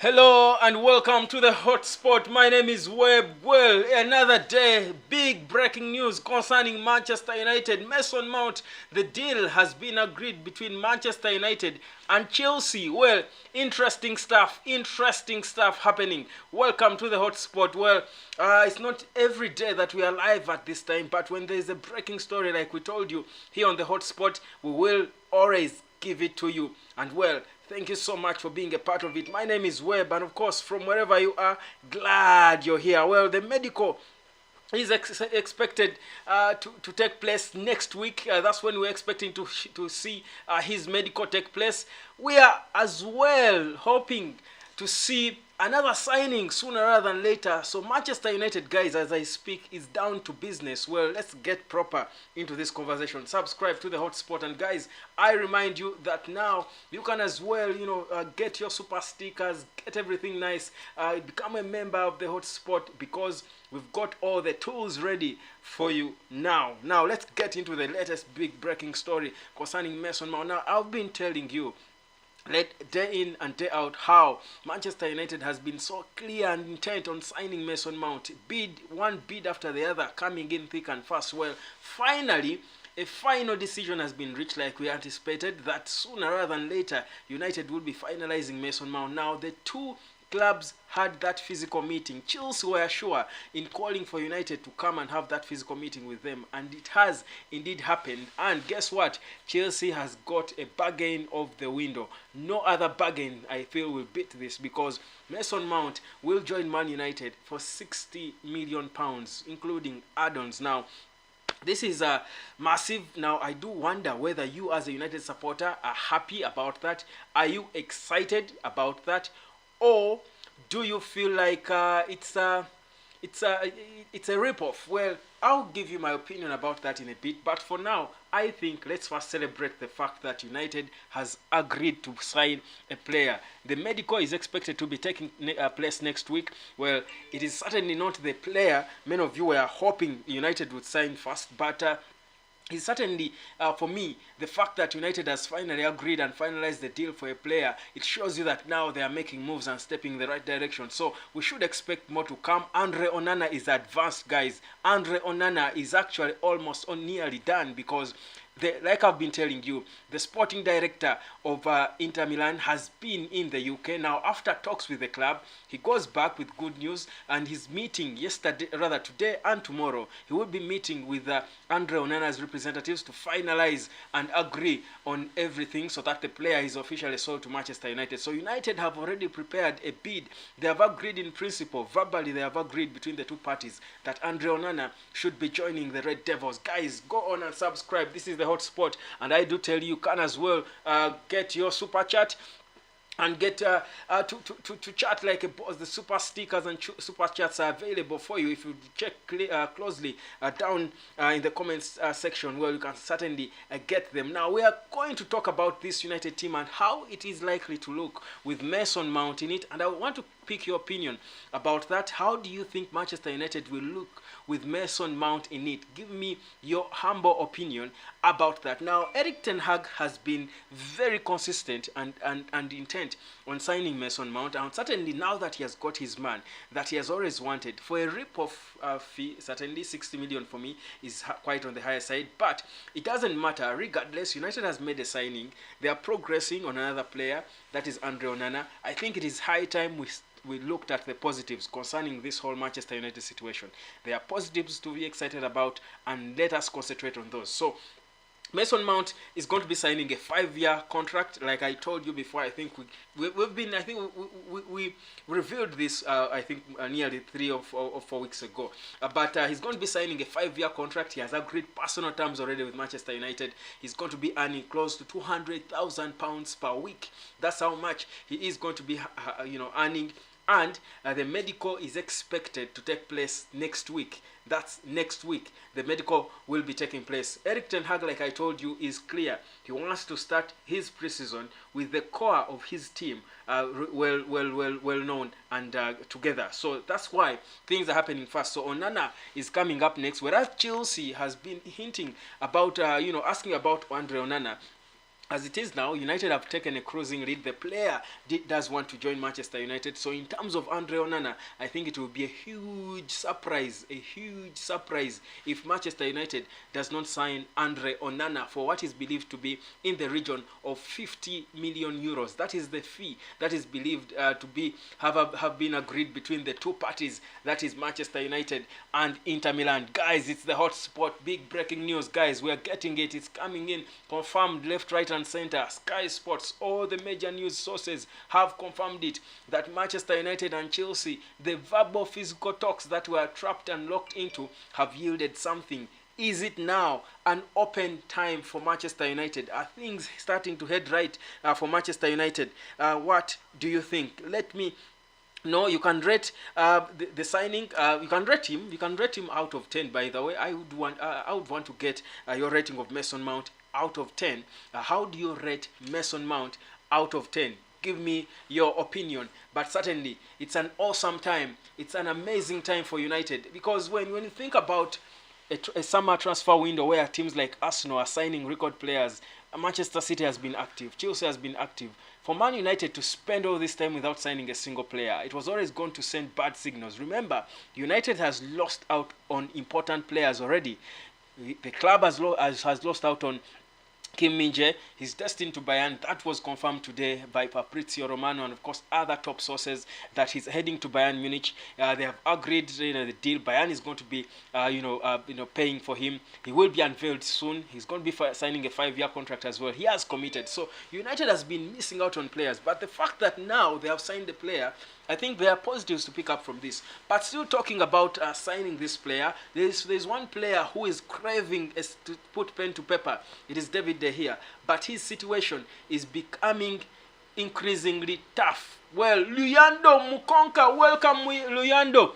Hello and welcome to the hotspot. My name is Webb. Well, another day, big breaking news concerning Manchester United. Mason Mount, the deal has been agreed between Manchester United and Chelsea. Well, interesting stuff happening. Welcome to the hotspot. Well, it's not every day that we are live at this time, but when there is a breaking story like we told you here on the hotspot, we will always give it to you. And well, thank you so much for being a part of it. My name is Webb, and of course, from wherever you are, glad you're here. Well, the medical is expected to take place next week. That's when we're expecting to see his medical take place. We are as well hoping to see another signing sooner rather than later. So Manchester United, guys, as I speak, is down to business. Well, let's get proper into this conversation. Subscribe to the hotspot, and guys, I remind you that now you can as well, get your super stickers, get everything nice, become a member of the hotspot, because we've got all the tools ready for you now. Now let's get into the latest big breaking story concerning Mason Mount. Now, I've been telling you day in and day out how Manchester United has been so clear and intent on signing Mason Mount. One bid after the other, coming in thick and fast. Well, finally, a final decision has been reached, like we anticipated, that sooner rather than later, United will be finalizing Mason Mount. Now, the two clubs had that physical meeting. Chelsea were sure in calling for United to come and have that physical meeting with them, and it has indeed happened. And guess what? Chelsea has got a bargain of the window. No other bargain, I feel, will beat this, because Mason Mount will join Man United for £60 million, including add-ons. Now, this is a massive. Now, I do wonder whether you as a United supporter are happy about that. Are you excited about that? Or do you feel like it's a rip-off? Well, I'll give you my opinion about that in a bit, but for now, I think let's first celebrate the fact that United has agreed to sign a player. The medical is expected to be taking place next week. Well, it is certainly not the player many of you were hoping United would sign first, but it's certainly, for me, the fact that United has finally agreed and finalized the deal for a player, it shows you that now they are making moves and stepping in the right direction. So we should expect more to come. Andre Onana is advanced, guys. Andre Onana is actually almost nearly done, because like I've been telling you, the sporting director of Inter Milan has been in the UK. Now, after talks with the club, he goes back with good news, and he's meeting today and tomorrow. He will be meeting with Andre Onana's representatives to finalize and agree on everything so that the player is officially sold to Manchester United. So United have already prepared a bid. They have agreed in principle, verbally they have agreed between the two parties, that Andre Onana should be joining the Red Devils. Guys, go on and subscribe. This is the hotspot, and I do tell you can as well get your super chat and get to chat like a boss. The super stickers and super chats are available for you. If you check closely down in the comments section, well, you can certainly get them. Now, we are going to talk about this United team and how it is likely to look with Mason Mount in it, and I want to pick your opinion about that. How do you think Manchester United will look with Mason Mount in it? Give me your humble opinion about that. Now, Erik Ten Hag has been very consistent and intent on signing Mason Mount, and certainly now that he has got his man that he has always wanted, for a rip-off fee, certainly 60 million for me is quite on the higher side, but it doesn't matter. Regardless, United has made a signing. They are progressing on another player, that is Andre Onana. I think it is high time we looked at the positives concerning this whole Manchester United situation. There are positives to be excited about, and let us concentrate on those. So Mason Mount is going to be signing a 5-year contract, like I told you before. I think we revealed this nearly 3 or 4 weeks ago. But he's going to be signing a 5-year contract. He has agreed personal terms already with Manchester United. He's going to be earning close to £200,000 per week. That's how much he is going to be earning. And the medical is expected to take place next week. That's next week. The medical will be taking place. Erik Ten Hag, like I told you, is clear. He wants to start his preseason with the core of his team well known and together. So that's why things are happening fast. So Onana is coming up next, whereas Chelsea has been hinting about, asking about Andre Onana. as it is now, United have taken a cruising lead. The player does want to join Manchester United. So in terms of Andre Onana, I think it will be a huge surprise if Manchester United does not sign Andre Onana for what is believed to be in the region of 50 million euros. That is the fee that is believed to be have been agreed between the two parties. That is Manchester United and Inter Milan. Guys, it's the hot spot. Big breaking news, guys. We are getting it. It's coming in. Confirmed left, right, and center. Sky Sports, all the major news sources have confirmed it, that Manchester United and Chelsea, the verbal physical talks that were trapped and locked into, have yielded something. Is it now an open time for Manchester United? Are things starting to head right for Manchester United? What do you think? Let me know. You can rate the signing. You can rate him. You can rate him out of 10. By the way, I would want to get your rating of Mason Mount out of 10. How do you rate Mason Mount out of 10? Give me your opinion. But certainly, it's an awesome time. It's an amazing time for United, because when you think about a summer transfer window where teams like Arsenal are signing record players, Manchester City has been active, Chelsea has been active. For Man United to spend all this time without signing a single player, it was always going to send bad signals. Remember, United has lost out on important players already. The club has lost out on Kim Min-jae. He's destined to Bayern. That was confirmed today by Fabrizio Romano and of course other top sources, that he's heading to Bayern Munich. They have agreed, the deal. Bayern is going to be, paying for him. He will be unveiled soon. He's going to be signing a 5-year contract as well. He has committed. So United has been missing out on players, but the fact that now they have signed the player, I think there are positives to pick up from this. But still talking about signing this player, there's one player who is craving to put pen to paper. It is David De Gea. But his situation is becoming increasingly tough. Well, Luyando Mukonka, welcome Luyando.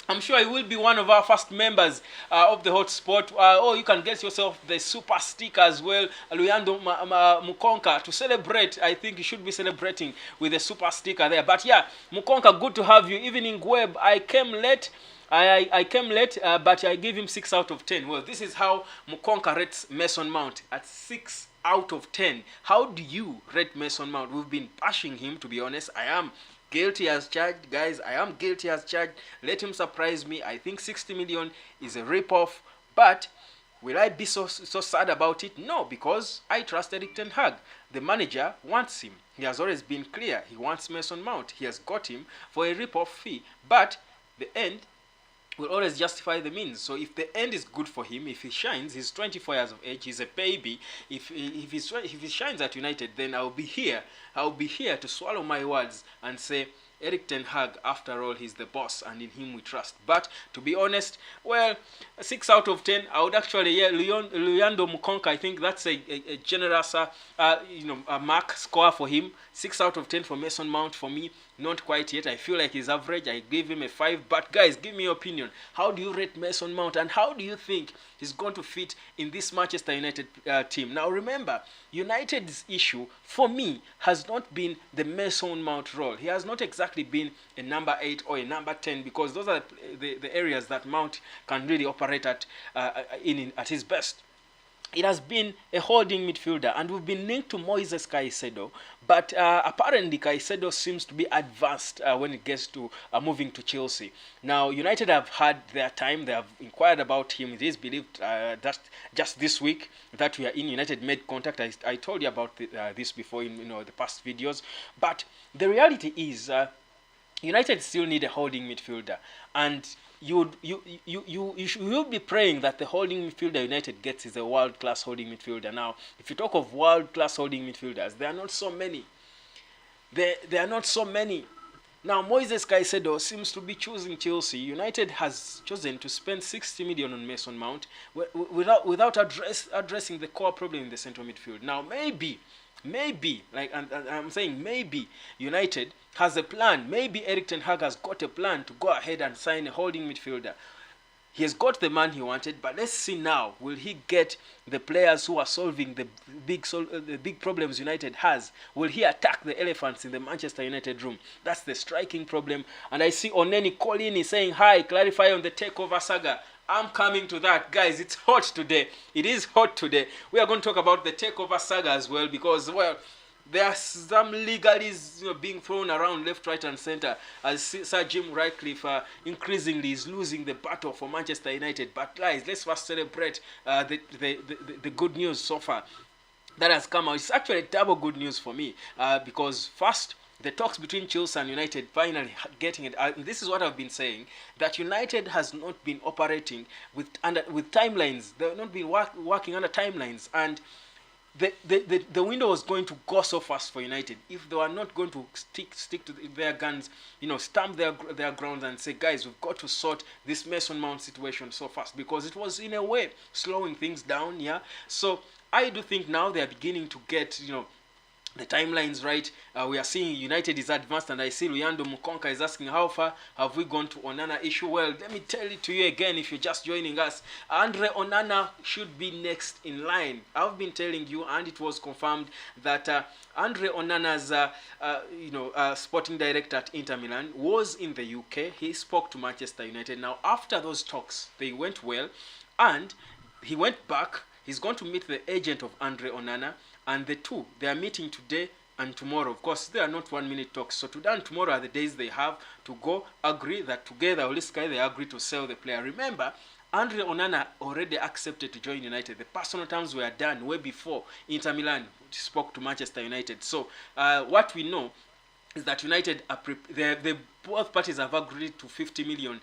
I'm sure he will be one of our first members of the hotspot. You can get yourself the super sticker as well, Luyando Mukonka, to celebrate. I think you should be celebrating with the super sticker there. But yeah, Mukonka, good to have you. Evening Web, I came late. I came late, but I gave him 6 out of 10. Well, this is how Mukonka rates Mason Mount, at 6 out of 10. How do you rate Mason Mount? We've been bashing him, to be honest. I am guilty as charged, guys. I am guilty as charged. Let him surprise me. I think 60 million is a rip-off. But will I be so sad about it? No, because I trust Erik Ten Hag. The manager wants him. He has always been clear. He wants Mason Mount. He has got him for a rip-off fee. But the end will always justify the means. So if the end is good for him, if he shines, he's 24 years of age, he's a baby. If he shines at United, then I'll be here to swallow my words and say, Erik Ten Hag, after all, he's the boss, and in him we trust. But to be honest, well, 6 out of 10. I would actually, Luyando Mukonka, I think that's a generous, a mark score for him. 6 out of 10 for Mason Mount. For me, not quite yet. I feel like he's average. I gave him a 5. But guys, give me your opinion. How do you rate Mason Mount, and how do you think he's going to fit in this Manchester United team? Now remember, United's issue for me has not been the Mason Mount role. He has not exactly been a number 8 or a number 10, because those are the areas that Mount can really operate at his best. It has been a holding midfielder, and we've been linked to Moises Caicedo, but apparently Caicedo seems to be advanced when it gets to moving to Chelsea. Now, United have had their time. They have inquired about him. It is believed that just this week that we are in, United made contact. I told you about this before in the past videos, but the reality is United still need a holding midfielder, and you will be praying that the holding midfielder United gets is a world-class holding midfielder. Now, if you talk of world-class holding midfielders, there are not so many. There are not so many. Now, Moises Caicedo seems to be choosing Chelsea. United has chosen to spend 60 million on Mason Mount without addressing the core problem in the central midfield. Now, maybe, I'm saying maybe United has a plan. Maybe Erik Ten Hag has got a plan to go ahead and sign a holding midfielder. He has got the man he wanted, but let's see now. Will he get the players who are solving the big problems United has? Will he attack the elephants in the Manchester United room? That's the striking problem. And I see Oneni Colini saying, hi, clarify on the takeover saga. I'm coming to that, guys. It's hot today. It is hot today. We are going to talk about the takeover saga as well, because, well, there are some legalese, being thrown around left, right, and center, as Sir Jim Ratcliffe increasingly is losing the battle for Manchester United. But guys, let's first celebrate the good news so far that has come out. It's actually double good news for me, because first, the talks between Chelsea and United finally getting it. This is what I've been saying, that United has not been operating with timelines. They've not been working under timelines, and the window was going to go so fast for United if they were not going to stick to their guns, stamp their grounds and say, guys, we've got to sort this Mason Mount situation so fast, because it was in a way slowing things down. Yeah, so I do think now they are beginning to get the timelines right. We are seeing United is advanced, and I see Luyando Mukonka is asking, how far have we gone to Onana issue? Well, let me tell it to you again if you're just joining us. Andre Onana should be next in line. I've been telling you, and it was confirmed that Andre Onana's sporting director at Inter Milan was in the UK. He spoke to Manchester United. Now, after those talks, they went well, and he went back. He's going to meet the agent of Andre Onana, and they are meeting today and tomorrow. Of course, they are not 1 minute talks. So today and tomorrow are the days they have to go agree that together, or this guy, they agree to sell the player. Remember, Andre Onana already accepted to join United. The personal terms were done way before Inter Milan spoke to Manchester United. So what we know is that United are both parties have agreed to 50 million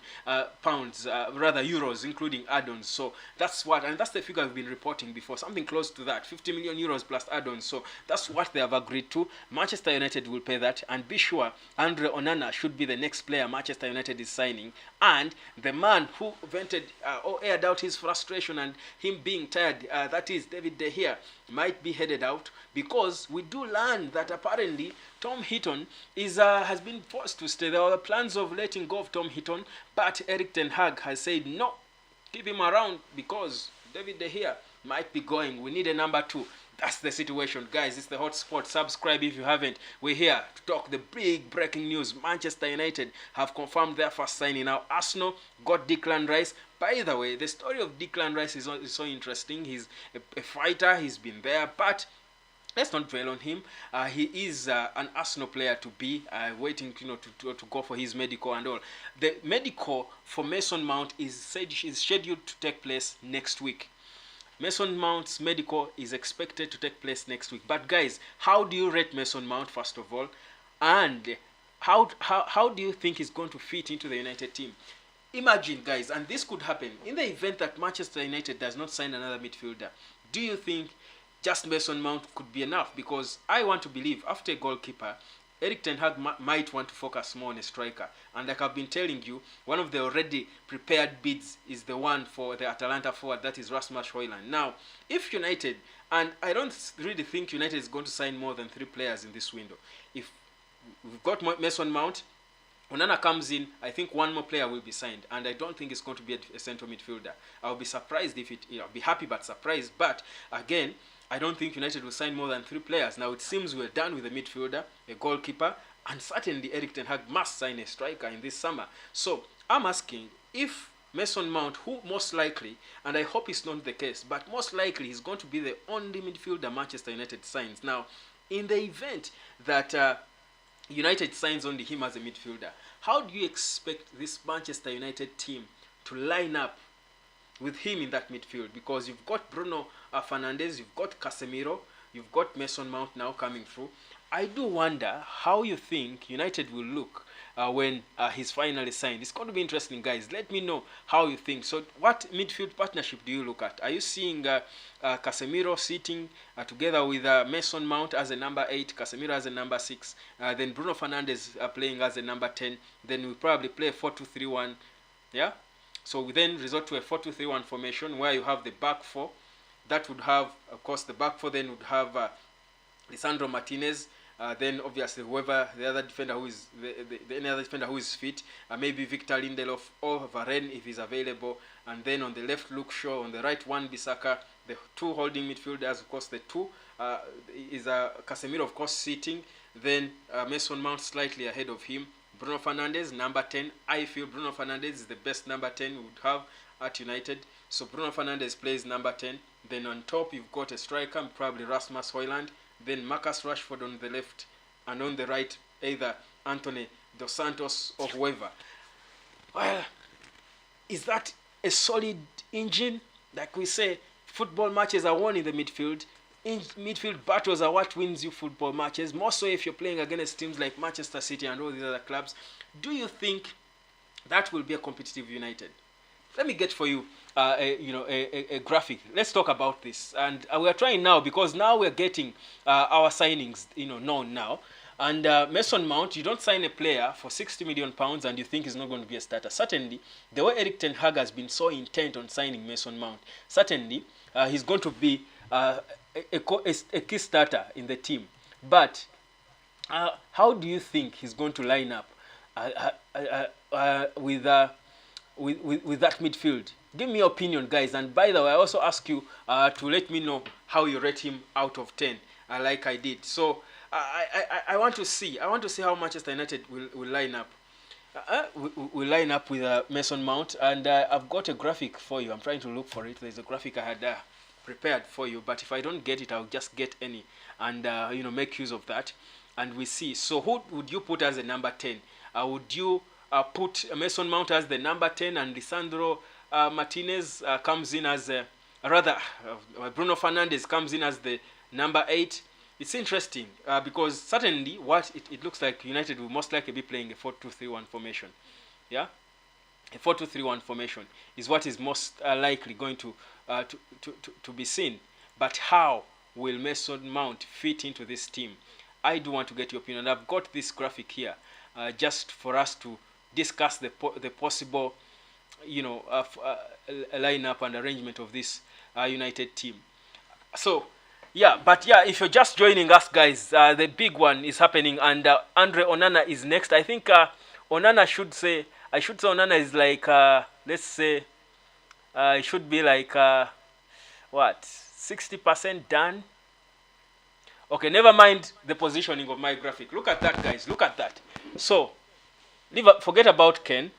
pounds, rather euros, including add-ons. So that's the figure we've been reporting before, something close to that, 50 million euros plus add-ons. So that's what they have agreed to. Manchester United will pay that, and be sure Andre Onana should be the next player Manchester United is signing. And the man who vented or aired out his frustration and him being tired, that is David De Gea, might be headed out, because we do learn that apparently Tom Heaton has been forced to stay. There were plans of letting go of Tom Heaton, but Erik Ten Hag has said no, keep him around because David De Gea might be going. We need a number 2. That's the situation, guys. It's the hot spot. Subscribe if you haven't. We're here to talk the big breaking news. Manchester United have confirmed their first signing. Now, Arsenal got Declan Rice. By the way, the story of Declan Rice is so interesting. He's a fighter. He's been there, but let's not dwell on him. He is an Arsenal player to be waiting, to go for his medical and all. The medical for Mason Mount is scheduled to take place next week. Mason Mount's medical is expected to take place next week. But guys, how do you rate Mason Mount first of all, and how do you think he's going to fit into the United team? Imagine, guys, and this could happen in the event that Manchester United does not sign another midfielder. Do you think just Mason Mount could be enough? Because I want to believe after a goalkeeper, Erik Ten Hag might want to focus more on a striker. And like I've been telling you, one of the already prepared bids is the one for the Atalanta forward, that is Rasmus Højlund. Now, if United, and I don't really think United is going to sign more than 3 players in this window. If we've got Mason Mount, Onana comes in, I think one more player will be signed, and I don't think it's going to be a central midfielder. I'll be surprised if I'll be happy but surprised. But again, I don't think United will sign more than 3 players. Now it seems we're done with a midfielder, a goalkeeper, and certainly Erik Ten Hag must sign a striker in this summer. So I'm asking if Mason Mount, who most likely, and I hope it's not the case, but most likely he's going to be the only midfielder Manchester United signs. Now, in the event that United signs only him as a midfielder, how do you expect this Manchester United team to line up with him in that midfield? Because you've got Bruno Fernandes, you've got Casemiro, you've got Mason Mount now coming through. I do wonder how you think United will look when he's finally signed. It's going to be interesting, guys. Let me know how you think. So what midfield partnership do you look at? Are you seeing Casemiro sitting together with Mason Mount as a number 8, Casemiro as a number 6, then Bruno Fernandes playing as a number 10, then we probably play 4-2-3-1, yeah? So we then resort to a 4-2-3-1 formation where you have the back 4. That would have, of course, the back 4 then would have Lisandro Martinez, then obviously whoever the other defender who is any other defender who is fit, maybe Victor Lindelof or Varane if he's available, and then on the left Luke Shaw, on the right Wan-Bissaka, the 2 holding midfielders. Of course, the 2 is Casemiro, of course, sitting, then Mason Mount slightly ahead of him, Bruno Fernandes, number 10. I feel Bruno Fernandes is the best number 10 we would have at United. So Bruno Fernandes plays number 10. Then on top, you've got a striker, probably Rasmus Højlund. Then Marcus Rashford on the left. And on the right, either Anthony Dos Santos or whoever. Well, is that a solid engine? Like we say, football matches are won in the midfield. Midfield battles are what wins you football matches. More so if you're playing against teams like Manchester City and all these other clubs. Do you think that will be a competitive United? Let me get for you, a graphic. Let's talk about this. And we are trying now because now we're getting our signings, known now. And Mason Mount, you don't sign a player for £60 million and you think he's not going to be a starter. Certainly, the way Erik Ten Hag has been so intent on signing Mason Mount, certainly he's going to be a key starter in the team. But how do you think he's going to line up with that midfield? Give me your opinion, guys. And by the way, I also ask you to let me know how you rate him out of 10, like I did. So I want to see how Manchester United will line up. Will line up with Mason Mount, and I've got a graphic for you. I'm trying to look for it. There's a graphic I had prepared for you, but if I don't get it, I'll just get any and make use of that, and we see. So who would you put as the number 10? Would you put Mason Mount as the number 10 and Lisandro Martinez comes in as Bruno Fernandes comes in as the number 8? It's interesting because certainly what it looks like United will most likely be playing a 4-2-3-1 formation. Yeah, a 4-2-3-1 formation is what is most likely going to be seen. But how will Mason Mount fit into this team? I do want to get your opinion. I've got this graphic here just for us to discuss the possible lineup and arrangement of this United team. So if you're just joining us, guys, the big one is happening, and Andre Onana is next. I think Onana should say Onana is like let's say it should be like 60% done. Okay, never mind the positioning of my graphic. Look at that, guys. Look at that. So forget about Ken.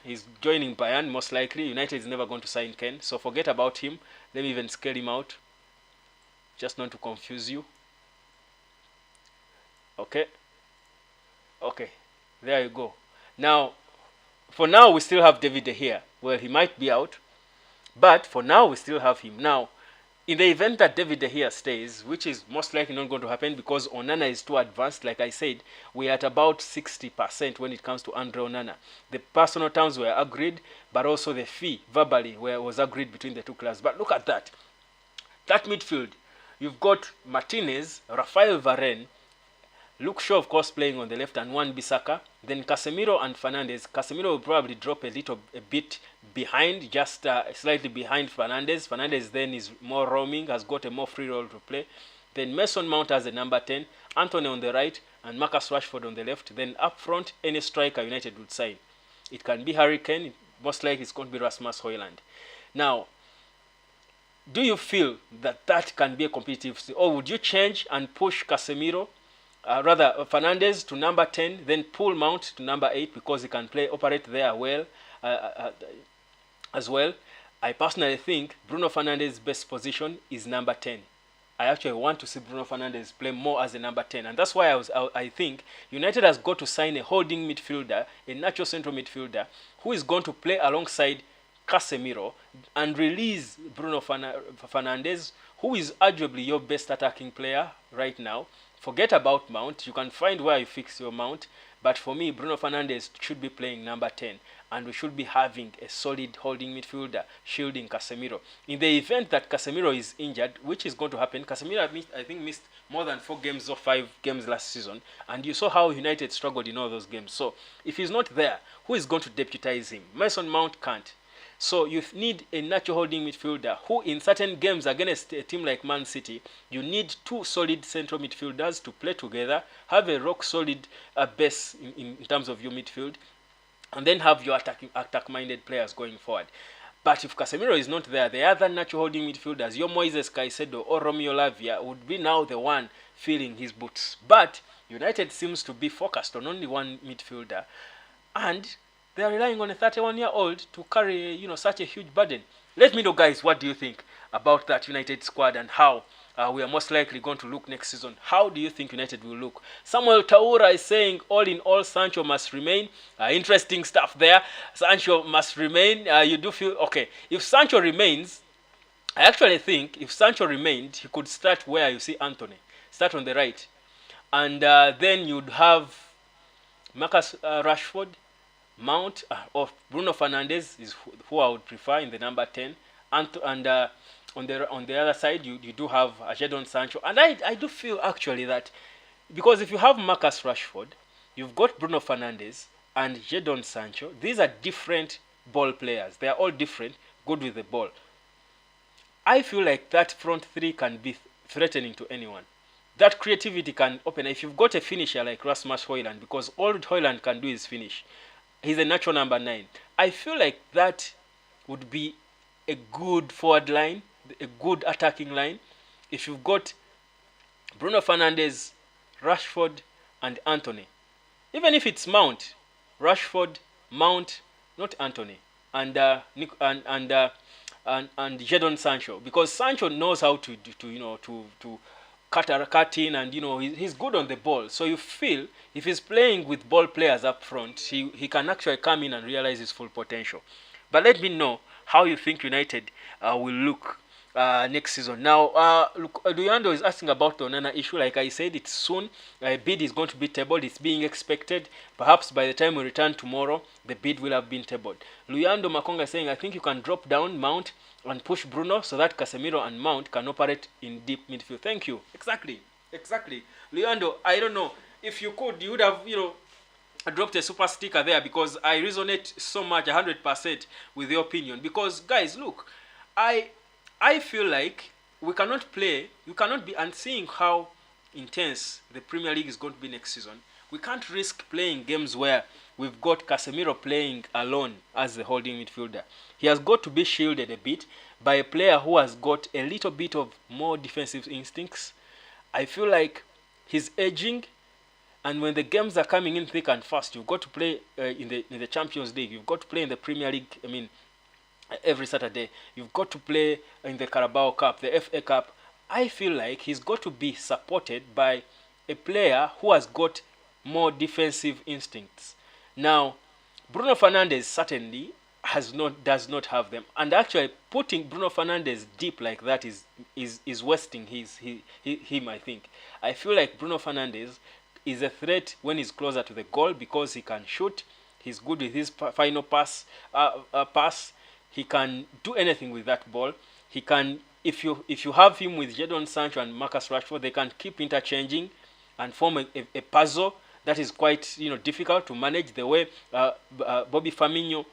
He's joining Bayern most likely. United is never going to sign Ken, so forget about him. Let me even scale him out, just not to confuse you. Okay, there you go. Now, for now, we still have David De Gea. Well, he might be out, but for now, we still have him. Now, in the event that David De Gea stays, which is most likely not going to happen because Onana is too advanced, like I said, we're at about 60% when it comes to Andre Onana. The personal terms were agreed, but also the fee verbally was agreed between the two clubs. But look at that. That midfield, you've got Martinez, Rafael Varane, Luke Shaw, of course, playing on the left, and Wan-Bissaka. Then Casemiro and Fernandes. Casemiro will probably drop a bit behind, just slightly behind Fernandes. Fernandes then is more roaming, has got a more free role to play. Then Mason Mount as the number 10, Anthony on the right, and Marcus Rashford on the left. Then up front, any striker United would sign. It can be Harry Kane. Most likely it's going to be Rasmus Højlund. Now, do you feel that can be a competitive, or would you change and push Casemiro, Fernandes to number 10, then pull Mount to number 8 because he can operate there well as well? I personally think Bruno Fernandes' best position is number 10. I actually want to see Bruno Fernandes play more as a number 10, and that's why I think United has got to sign a holding midfielder, a natural central midfielder, who is going to play alongside Casemiro and release Bruno Fernandes, who is arguably your best attacking player right now. Forget about Mount. You can find where you fix your Mount. But for me, Bruno Fernandes should be playing number 10. And we should be having a solid holding midfielder shielding Casemiro. In the event that Casemiro is injured, which is going to happen, Casemiro, I think, missed more than 4 games or 5 games last season. And you saw how United struggled in all those games. So if he's not there, who is going to deputize him? Mason Mount can't. So you need a natural holding midfielder who, in certain games against a team like Man City, you need 2 solid central midfielders to play together, have a rock-solid base in terms of your midfield, and then have your attack-minded players going forward. But if Casemiro is not there, the other natural holding midfielders, your Moises Caicedo or Romeo Lavia, would be now the one filling his boots. But United seems to be focused on only one midfielder, and they are relying on a 31-year-old to carry, such a huge burden. Let me know, guys, what do you think about that United squad and how we are most likely going to look next season. How do you think United will look? Samuel Taura is saying, all in all, Sancho must remain. Interesting stuff there. Sancho must remain. You do feel, okay, if Sancho remains, I actually think if Sancho remained, he could start where you see Anthony. Start on the right. And then you'd have Marcus Rashford, Mount, or Bruno Fernandes is who I would prefer in the number 10. And on the other side, you do have Jadon Sancho. And I do feel actually that because if you have Marcus Rashford, you've got Bruno Fernandes and Jadon Sancho. These are different ball players. They are all different, good with the ball. I feel like that front three can be threatening to anyone. That creativity can open. If you've got a finisher like Rasmus Højlund, because all Højlund can do is finish. He's a natural number 9. I feel like that would be a good forward line, a good attacking line. If you've got Bruno Fernandes, Rashford, and Anthony. Even if it's Mount, Rashford, Mount, not Anthony, and Jadon Sancho, because Sancho knows how to cut in, and he's good on the ball. So you feel if he's playing with ball players up front, he can actually come in and realize his full potential. But let me know how you think United will look next season. Now, look, Luyando is asking about the Onana issue. Like I said, it's soon. A bid is going to be tabled. It's being expected. Perhaps by the time we return tomorrow, the bid will have been tabled. Luyando Makonga is saying, I think you can drop down Mount and push Bruno so that Casemiro and Mount can operate in deep midfield. Thank you. Exactly. Luyando, I don't know. If you could, you would have, I dropped a super sticker there, because I resonate so much, 100% with your opinion. Because, guys, look, I feel like we cannot play, you cannot be, and seeing how intense the Premier League is going to be next season, we can't risk playing games where we've got Casemiro playing alone as the holding midfielder. He has got to be shielded a bit by a player who has got a little bit of more defensive instincts. I feel like he's aging, and when the games are coming in thick and fast, you've got to play in the Champions League, you've got to play in the Premier League, every Saturday, you've got to play in the Carabao Cup, the FA Cup. I feel like he's got to be supported by a player who has got more defensive instincts. Now, Bruno Fernandes certainly does not have them, and actually putting Bruno Fernandes deep like that is wasting him. I feel like Bruno Fernandes is a threat when he's closer to the goal, because he can shoot. He's good with his final pass. He can do anything with that ball. He can, if you have him with Jadon Sancho and Marcus Rashford, they can keep interchanging and form a puzzle that is quite difficult to manage, the way Bobby Firmino,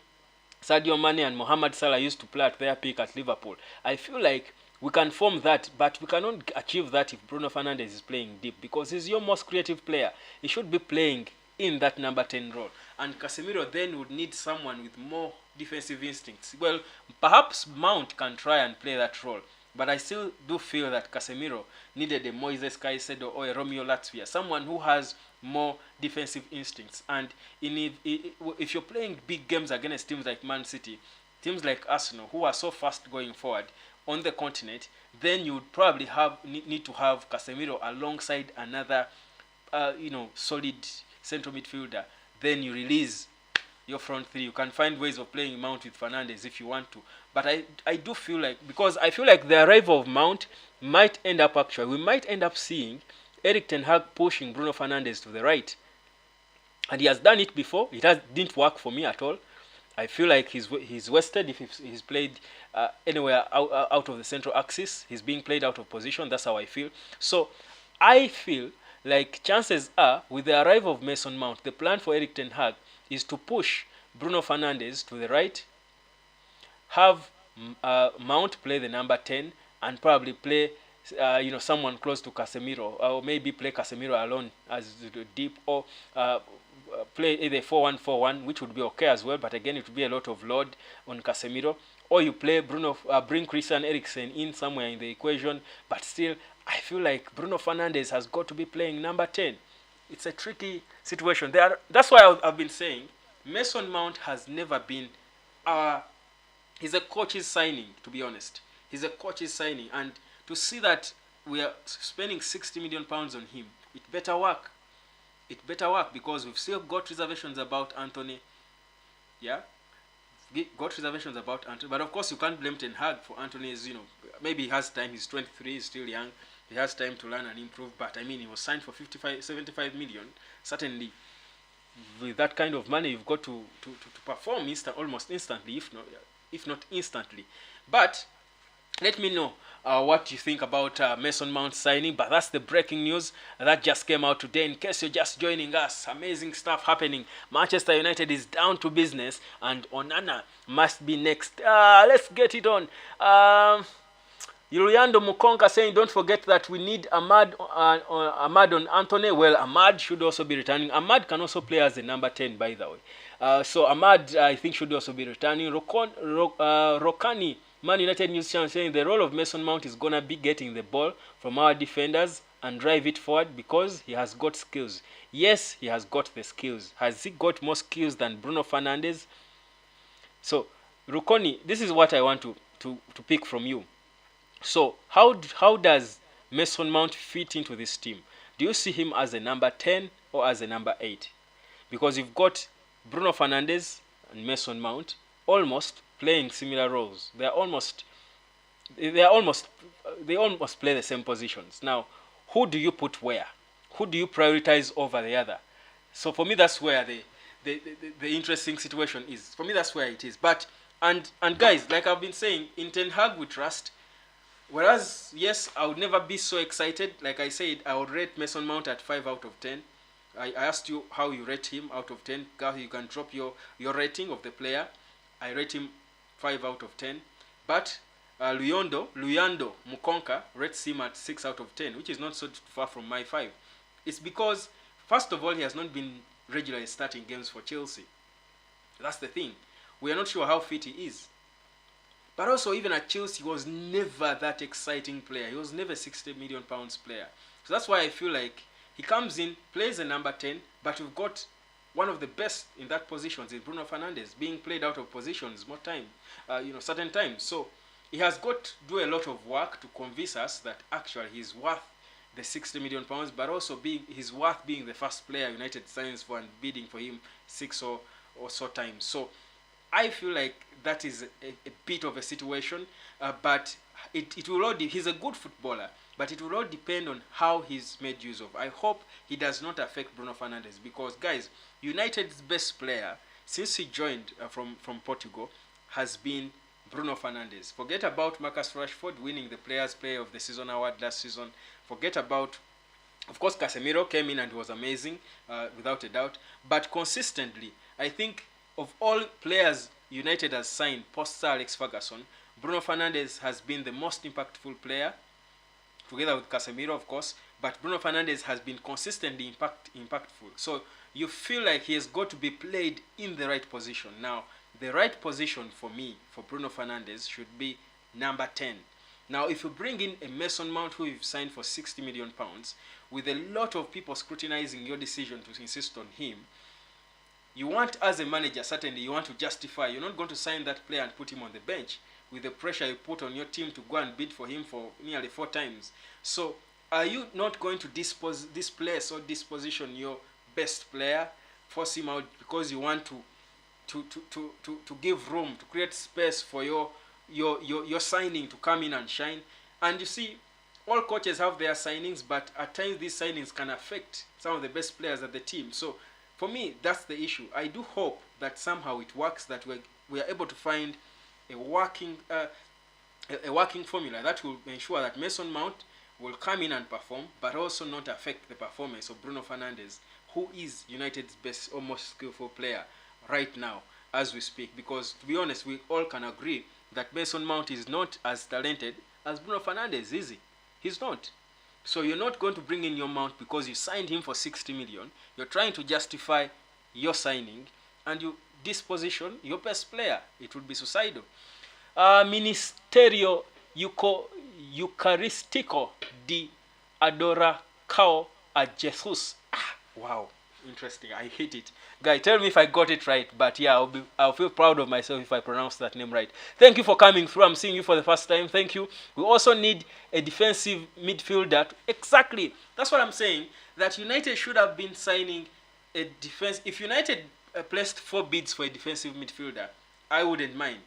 Sadio Mane, and Mohamed Salah used to play at their peak at Liverpool. I feel like we can form that, but we cannot achieve that if Bruno Fernandes is playing deep, because he's your most creative player. He should be playing in that number 10 role. And Casemiro then would need someone with more defensive instincts. Well, perhaps Mount can try and play that role, but I still do feel that Casemiro needed a Moises Caicedo or a Romeo Latvia, someone who has more defensive instincts. And if you're playing big games against teams like Man City, teams like Arsenal, who are so fast going forward on the continent, then you would probably need to have Casemiro alongside another solid central midfielder. Then you release your front three. You can find ways of playing Mount with Fernandes if you want to. But I do feel like, because I feel like the arrival of Mount might end up, we might end up seeing Erik Ten Hag pushing Bruno Fernandes to the right. And he has done it before. It didn't work for me at all. I feel like he's wasted if he's played anywhere out of the central axis. He's being played out of position. That's how I feel. So I feel like chances are, with the arrival of Mason Mount, the plan for Erik Ten Hag is to push Bruno Fernandes to the right, have Mount play the number 10, and probably play someone close to Casemiro, or maybe play Casemiro alone as deep, or play either 4-1-4-1, which would be okay as well, but again it would be a lot of load on Casemiro. Or you play bring Christian Eriksen in somewhere in the equation, but still I feel like Bruno Fernandes has got to be playing number 10. it's a tricky situation. That's why I've been saying Mason Mount has never been. He's a coach's signing, to be honest. He's a coach's signing, and to see that we are spending 60 million pounds on him, it better work. It better work because we've still got reservations about Anthony. Yeah, got reservations about Anthony, but of course you can't blame Ten Hag for Anthony's. Maybe he has time. He's 23. He's still young. He has time to learn and improve. But I mean, he was signed for 75 million. Certainly, with that kind of money, you've got to perform almost instantly, if not instantly. But let me know what you think about Mason Mount signing. But that's the breaking news that just came out today. In case you're just joining us, amazing stuff happening. Manchester United is down to business, and Onana must be next. Let's get it on. Yuriando Mukonka saying, don't forget that we need Ahmad on Anthony. Well, Ahmad should also be returning. Ahmad can also play as the number 10, by the way. So Ahmad, I think, should also be returning. Rokani, Man United News Channel, saying the role of Mason Mount is going to be getting the ball from our defenders and drive it forward because he has got skills. Yes, he has got the skills. Has he got more skills than Bruno Fernandes? So, Rukoni, this is what I want to pick from you. So, how does Mason Mount fit into this team? Do you see him as a number 10 or as a number 8? Because you've got Bruno Fernandes and Mason Mount almost playing similar roles. They almost play the same positions. Now, who do you put where? Who do you prioritize over the other? So for me, that's where the interesting situation is. For me, that's where it is. But and guys, like I've been saying, in Ten Hag we trust. Whereas, yes, I would never be so excited. Like I said, I would rate Mason Mount at 5 out of 10. I asked you how you rate him out of 10. Guys, you can drop your rating of the player. I rate him 5 out of 10. But Luyando Mukonka rates him at 6 out of 10, which is not so far from my 5. It's because, first of all, he has not been regularly starting games for Chelsea. That's the thing. We are not sure how fit he is. But also, even at Chelsea, he was never that exciting player. He was never 60 million pounds player. So that's why I feel like he comes in, plays a number 10, but we've got one of the best in that position is Bruno Fernandes, being played out of positions more time, certain times. So he has got to do a lot of work to convince us that actually he's worth the 60 million pounds, but also he's worth being the first player United signs for and bidding for him 6 or so times. So I feel like that is a bit of a situation, but it will all he's a good footballer, but it will all depend on how he's made use of. I hope he does not affect Bruno Fernandes because, guys, United's best player since he joined from Portugal has been Bruno Fernandes. Forget about Marcus Rashford winning the Players' Player of the Season award last season. Forget about, of course, Casemiro came in and was amazing, without a doubt. But consistently, I think of all players United has signed post-Sir Alex Ferguson, Bruno Fernandes has been the most impactful player, together with Casemiro, of course. But Bruno Fernandes has been consistently impactful. So you feel like he has got to be played in the right position. Now, the right position for me, for Bruno Fernandes, should be number 10. Now, if you bring in a Mason Mount who you've signed for 60 million pounds, with a lot of people scrutinizing your decision to insist on him, you want, as a manager, certainly you want to justify. You're not going to sign that player and put him on the bench with the pressure you put on your team to go and bid for him for nearly 4 times. So, are you not going to displace or disposition your best player, force him out because you want to give room, to create space for your signing to come in and shine? And you see, all coaches have their signings, but at times these signings can affect some of the best players at the team. So for me, that's the issue. I do hope that somehow it works, that we are able to find a working formula that will ensure that Mason Mount will come in and perform, but also not affect the performance of Bruno Fernandes, who is United's best or most skillful player right now as we speak. Because to be honest, we all can agree that Mason Mount is not as talented as Bruno Fernandes, is he? He's not. So you're not going to bring in your Mount because you signed him for 60 million. You're trying to justify your signing and you disposition your best player. It would be suicidal. Ministerio Eucaristico de Adoracao a Jesus. Wow, interesting. I hit it. Guy, tell me if I got it right. But yeah, I'll feel proud of myself if I pronounce that name right. Thank you for coming through. I'm seeing you for the first time. Thank you. We also need a defensive midfielder. Exactly. That's what I'm saying. That United should have been signing a defense. If United placed 4 bids for a defensive midfielder, I wouldn't mind.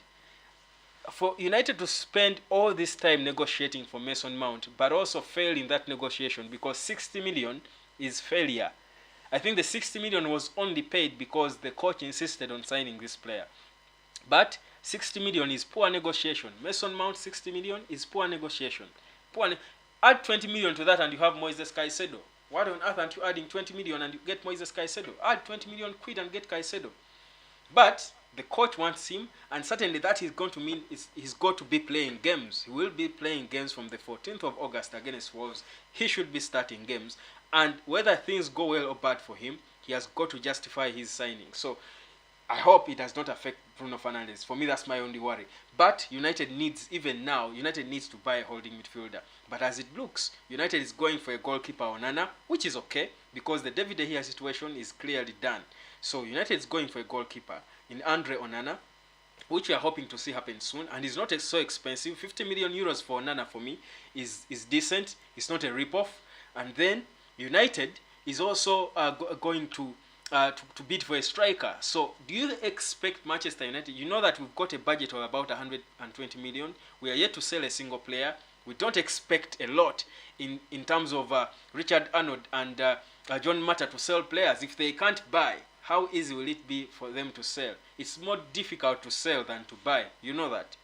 For United to spend all this time negotiating for Mason Mount, but also fail in that negotiation because 60 million is failure. I think the 60 million was only paid because the coach insisted on signing this player. But 60 million is poor negotiation. Mason Mount 60 million is poor negotiation. Add 20 million to that and you have Moises Caicedo. What on earth aren't you adding 20 million and you get Moises Caicedo? Add 20 million quid and get Caicedo. But the coach wants him, and certainly that is going to mean he's got to be playing games. He will be playing games from the 14th of August against Wolves. He should be starting games. And whether things go well or bad for him, he has got to justify his signing. So I hope it does not affect Bruno Fernandes. For me, that's my only worry. But United needs, even now, United needs to buy a holding midfielder. But as it looks, United is going for a goalkeeper Onana, which is okay because the David De Gea situation is clearly done. So United is going for a goalkeeper in Andre Onana, which we are hoping to see happen soon. And it's not so expensive. 50 million euros for Onana for me is decent. It's not a rip-off. And then United is also going to bid for a striker. So do you expect Manchester United? You know that we've got a budget of about 120 million. We are yet to sell a single player. We don't expect a lot in terms of Richard Arnold and John Mata to sell players. If they can't buy, how easy will it be for them to sell? It's more difficult to sell than to buy. You know that.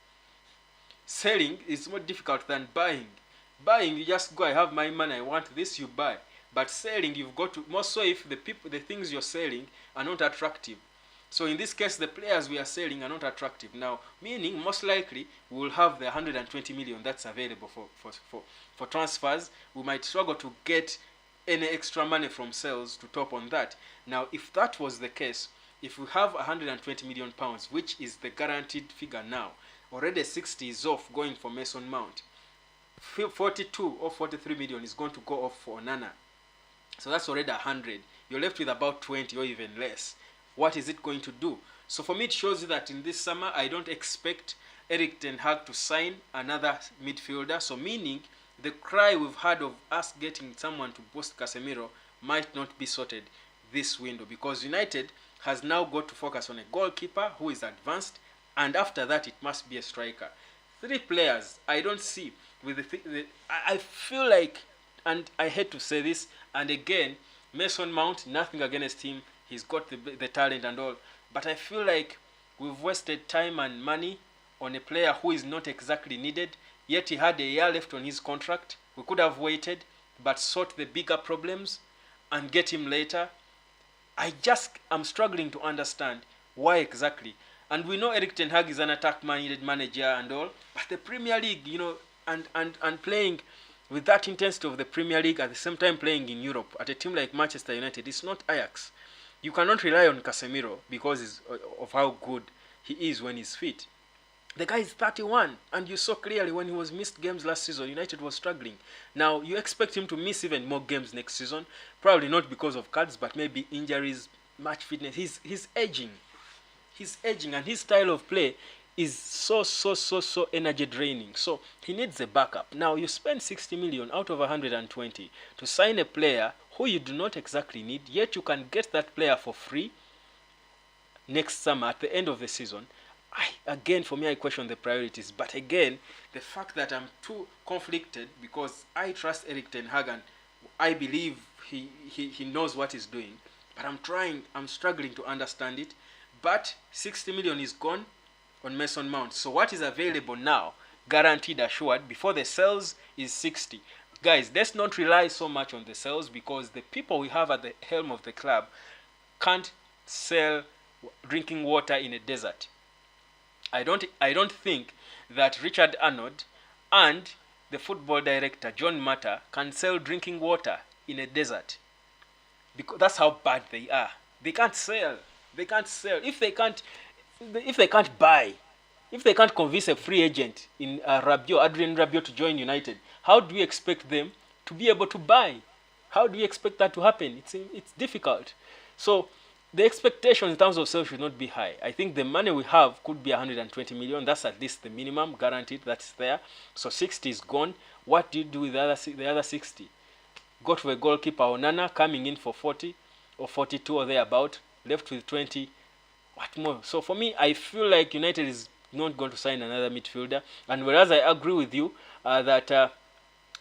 Selling is more difficult than buying. Buying, you just go, I have my money, I want this, you buy. But selling, you've got to, more so if the things you're selling are not attractive. So in this case, the players we are selling are not attractive. Now, meaning most likely we will have the 120 million that's available for transfers. We might struggle to get any extra money from sales to top on that. Now, if that was the case, if we have 120 million pounds, which is the guaranteed figure now, already 60 is off going for Mason Mount. 42 or 43 million is going to go off for Onana. So that's already 100. You're left with about 20 or even less. What is it going to do? So for me, it shows you that in this summer, I don't expect Erik Ten Hag to sign another midfielder. So meaning, the cry we've had of us getting someone to boost Casemiro might not be sorted this window because United has now got to focus on a goalkeeper who is advanced, and after that, it must be a striker. 3 players, I don't see. I feel like, and I hate to say this, and again, Mason Mount, nothing against him. He's got the talent and all. But I feel like we've wasted time and money on a player who is not exactly needed. Yet he had a year left on his contract. We could have waited, but sought the bigger problems and get him later. I'm struggling to understand why exactly. And we know Erik Ten Hag is an attack-minded manager and all. But the Premier League, you know, and playing with that intensity of the Premier League at the same time playing in Europe at a team like Manchester United, it's not Ajax. You cannot rely on Casemiro because of how good he is when he's fit. The guy is 31, and you saw clearly when he was missed games last season, United was struggling. Now, you expect him to miss even more games next season, probably not because of cards, but maybe injuries, match fitness. He's aging. He's aging, and his style of play is so energy draining. So he needs a backup. Now you spend 60 million out of 120 to sign a player who you do not exactly need, yet you can get that player for free next summer at the end of the season. Again, for me, I question the priorities. But again, the fact that I'm too conflicted because I trust Erik Ten Hag and I believe he knows what he's doing. But I'm struggling to understand it. But 60 million is gone on Mason Mount. So what is available now, guaranteed, assured, before the sales is 60. Guys, let's not rely so much on the sales because the people we have at the helm of the club can't sell drinking water in a desert. I don't think that Richard Arnold and the football director John Mata can sell drinking water in a desert. Because that's how bad they are. They can't sell. If they can't buy, if they can't convince a free agent in Adrien Rabiot to join United, how do we expect them to be able to buy? How do you expect that to happen? It's difficult. So the expectation in terms of sales should not be high. I think the money we have could be 120 million. That's at least the minimum guaranteed that's there. So 60 is gone. What do you do with the other 60? Go to a goalkeeper, Onana, coming in for 40 or 42 or thereabout, left with 20. What more? So for me, I feel like United is not going to sign another midfielder. And whereas I agree with you that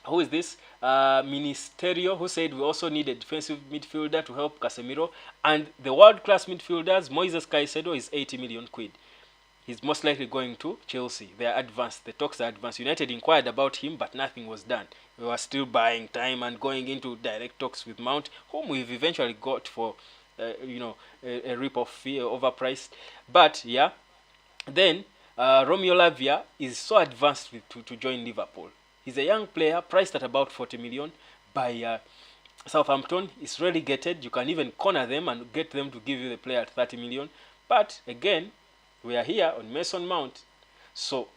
who is this? Ministerio, who said we also need a defensive midfielder to help Casemiro. And the world-class midfielders, Moises Caicedo is 80 million quid. He's most likely going to Chelsea. They are advanced. The talks are advanced. United inquired about him, but nothing was done. We were still buying time and going into direct talks with Mount, whom we've eventually got for, a rip-off fee, overpriced. But, yeah, then Romeo Lavia is so advanced to join Liverpool. He's a young player, priced at about 40 million by Southampton. He's relegated. You can even corner them and get them to give you the player at 30 million. But, again, we are here on Mason Mount. So,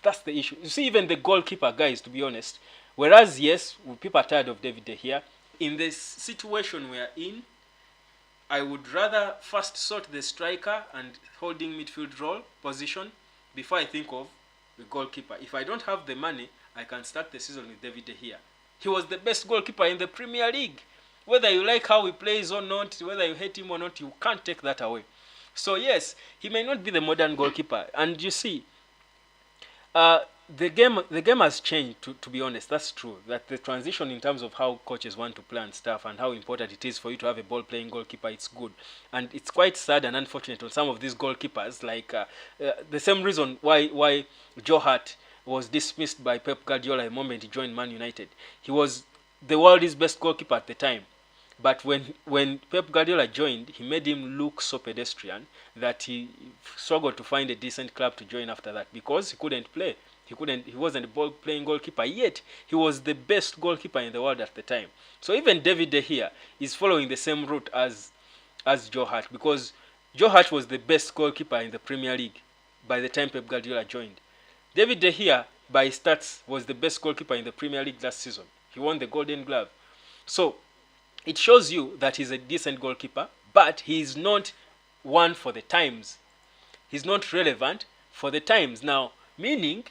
that's the issue. You see, even the goalkeeper, guys, to be honest, whereas, yes, people are tired of David De Gea, in this situation we are in, I would rather first sort the striker and holding midfield role position before I think of the goalkeeper. If I don't have the money, I can start the season with David De Gea. He was the best goalkeeper in the Premier League. Whether you like how he plays or not, whether you hate him or not, you can't take that away. So yes, he may not be the modern goalkeeper. And you see, the game has changed, to be honest. That's true. That the transition in terms of how coaches want to play and stuff and how important it is for you to have a ball-playing goalkeeper, it's good. And it's quite sad and unfortunate on some of these goalkeepers, like the same reason why Joe Hart was dismissed by Pep Guardiola the moment he joined Man United. He was the world's best goalkeeper at the time. But when Pep Guardiola joined, he made him look so pedestrian that he struggled to find a decent club to join after that because he couldn't play. He wasn't a ball-playing goalkeeper, yet he was the best goalkeeper in the world at the time. So even David De Gea is following the same route as Joe Hart, because Joe Hart was the best goalkeeper in the Premier League by the time Pep Guardiola joined. David De Gea, by stats, was the best goalkeeper in the Premier League last season. He won the Golden Glove. So it shows you that he's a decent goalkeeper, but he's not one for the times. He's not relevant for the times. Now, meaning,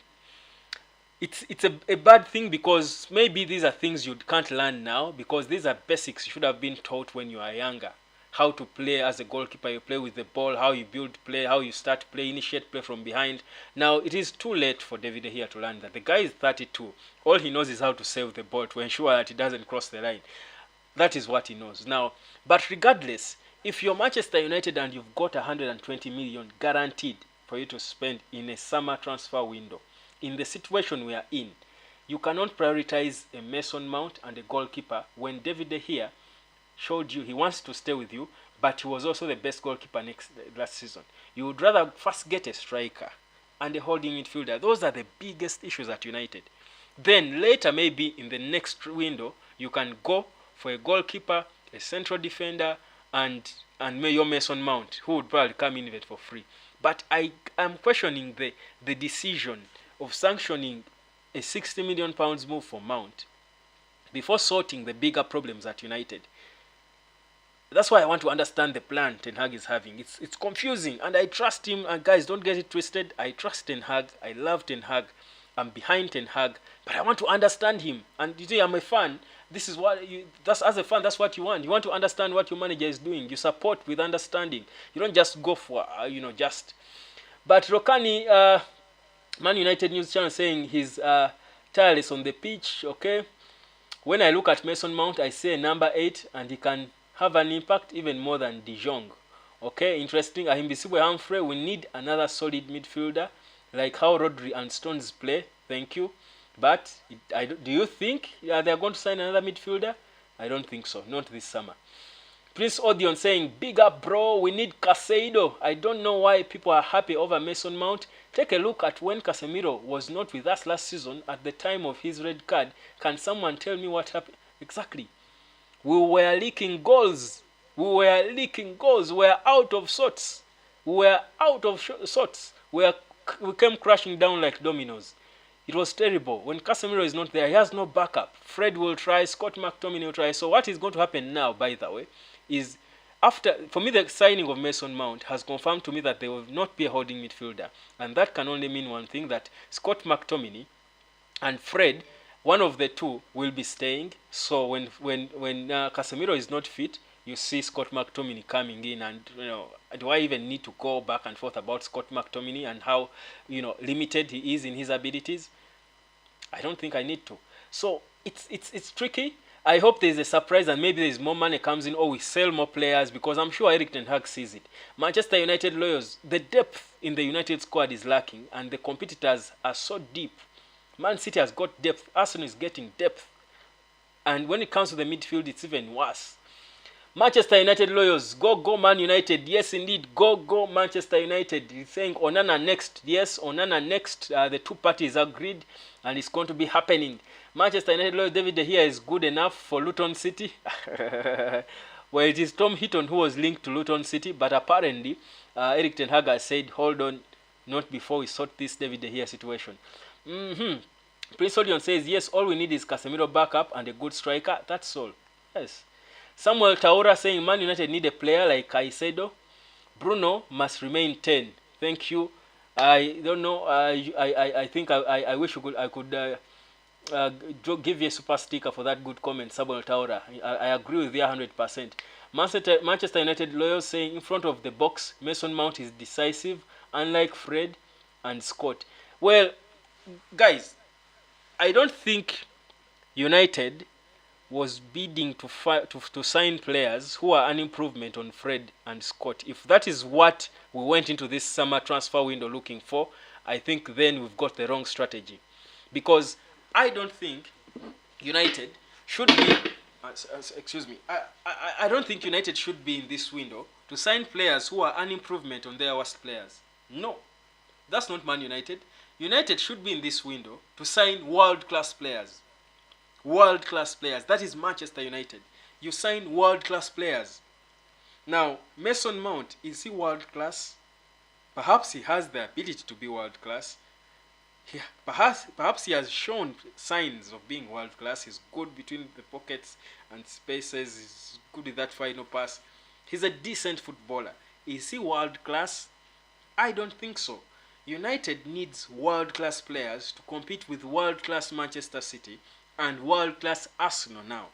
it's a bad thing because maybe these are things you can't learn now because these are basics you should have been taught when you are younger. How to play as a goalkeeper, you play with the ball, how you build play, how you start play, initiate play from behind. Now, it is too late for David De Gea to learn that. The guy is 32. All he knows is how to save the ball to ensure that he doesn't cross the line. That is what he knows. Now, but regardless, if you're Manchester United and you've got 120 million guaranteed for you to spend in a summer transfer window, in the situation we are in, you cannot prioritize a Mason Mount and a goalkeeper when David De Gea showed you he wants to stay with you, but he was also the best goalkeeper last season. You would rather first get a striker and a holding midfielder. Those are the biggest issues at United. Then later, maybe in the next window, you can go for a goalkeeper, a central defender, and your Mason Mount, who would probably come in for free. But I am questioning the decision of sanctioning a £60 million move for Mount before sorting the bigger problems at United. That's why I want to understand the plan Ten Hag is having. It's confusing, and I trust him. And guys, don't get it twisted. I trust Ten Hag. I love Ten Hag. I'm behind Ten Hag, but I want to understand him. And you see, I'm a fan. This is what as a fan, that's what you want. You want to understand what your manager is doing. You support with understanding. You don't just go for just. But Rokani, Man United news channel, saying he's tireless on the pitch. Okay, when I look at Mason Mount, I say number 8, and he can have an impact even more than De Jong. Okay, interesting. Ahimbisibwe Humphrey, we need another solid midfielder like how Rodri and Stones play. Thank you. But do you think they are going to sign another midfielder? I don't think so. Not this summer. Prince Odion saying, big up bro, we need Caicedo. I don't know why people are happy over Mason Mount. Take a look at when Casemiro was not with us last season at the time of his red card. Can someone tell me what happened? Exactly. We were leaking goals. We were out of sorts. We came crashing down like dominoes. It was terrible. When Casemiro is not there, he has no backup. Fred will try, Scott McTominay will try. So what is going to happen now, by the way, is after, for me, the signing of Mason Mount has confirmed to me that there will not be a holding midfielder. And that can only mean one thing, that Scott McTominay and Fred, one of the two will be staying. So when Casemiro is not fit, you see Scott McTominay coming in, and do I even need to go back and forth about Scott McTominay and how limited he is in his abilities? I don't think I need to. So it's tricky. I hope there's a surprise and maybe there's more money comes in, or we sell more players, because I'm sure Erik Ten Hag sees it. Manchester United lawyers, the depth in the United squad is lacking, and the competitors are so deep. Man City has got depth. Arsenal is getting depth. And when it comes to the midfield, it's even worse. Manchester United lawyers, go Man United. Yes, indeed, go Manchester United. He's saying Onana next. Yes, Onana next. The two parties agreed, and it's going to be happening. Manchester United lawyer David De Gea is good enough for Luton City. Well, it is Tom Heaton who was linked to Luton City, but apparently Erik Ten Hag has said, hold on, not before we sort this David De Gea situation. Prince Odion says, yes, all we need is Casemiro backup and a good striker. That's all. Yes. Samuel Taura saying Man United need a player like Caicedo. Bruno must remain 10. Thank you. I don't know. I think I wish I could give you a super sticker for that good comment, Samuel Taura. I agree with you 100%. Manchester United lawyers saying in front of the box, Mason Mount is decisive, unlike Fred and Scott. Well, guys, I don't think United was bidding to sign players who are an improvement on Fred and Scott. If that is what we went into this summer transfer window looking for, I think then we've got the wrong strategy. Because I don't think United should be, excuse me, I don't think United should be in this window to sign players who are an improvement on their worst players. No, that's not Man United. United should be in this window to sign world-class players. World-class players. That is Manchester United. You sign world-class players. Now, Mason Mount, is he world-class? Perhaps he has the ability to be world-class. Perhaps he has shown signs of being world-class. He's good between the pockets and spaces. He's good with that final pass. He's a decent footballer. Is he world-class? I don't think so. United needs world-class players to compete with world-class Manchester City and world-class Arsenal now.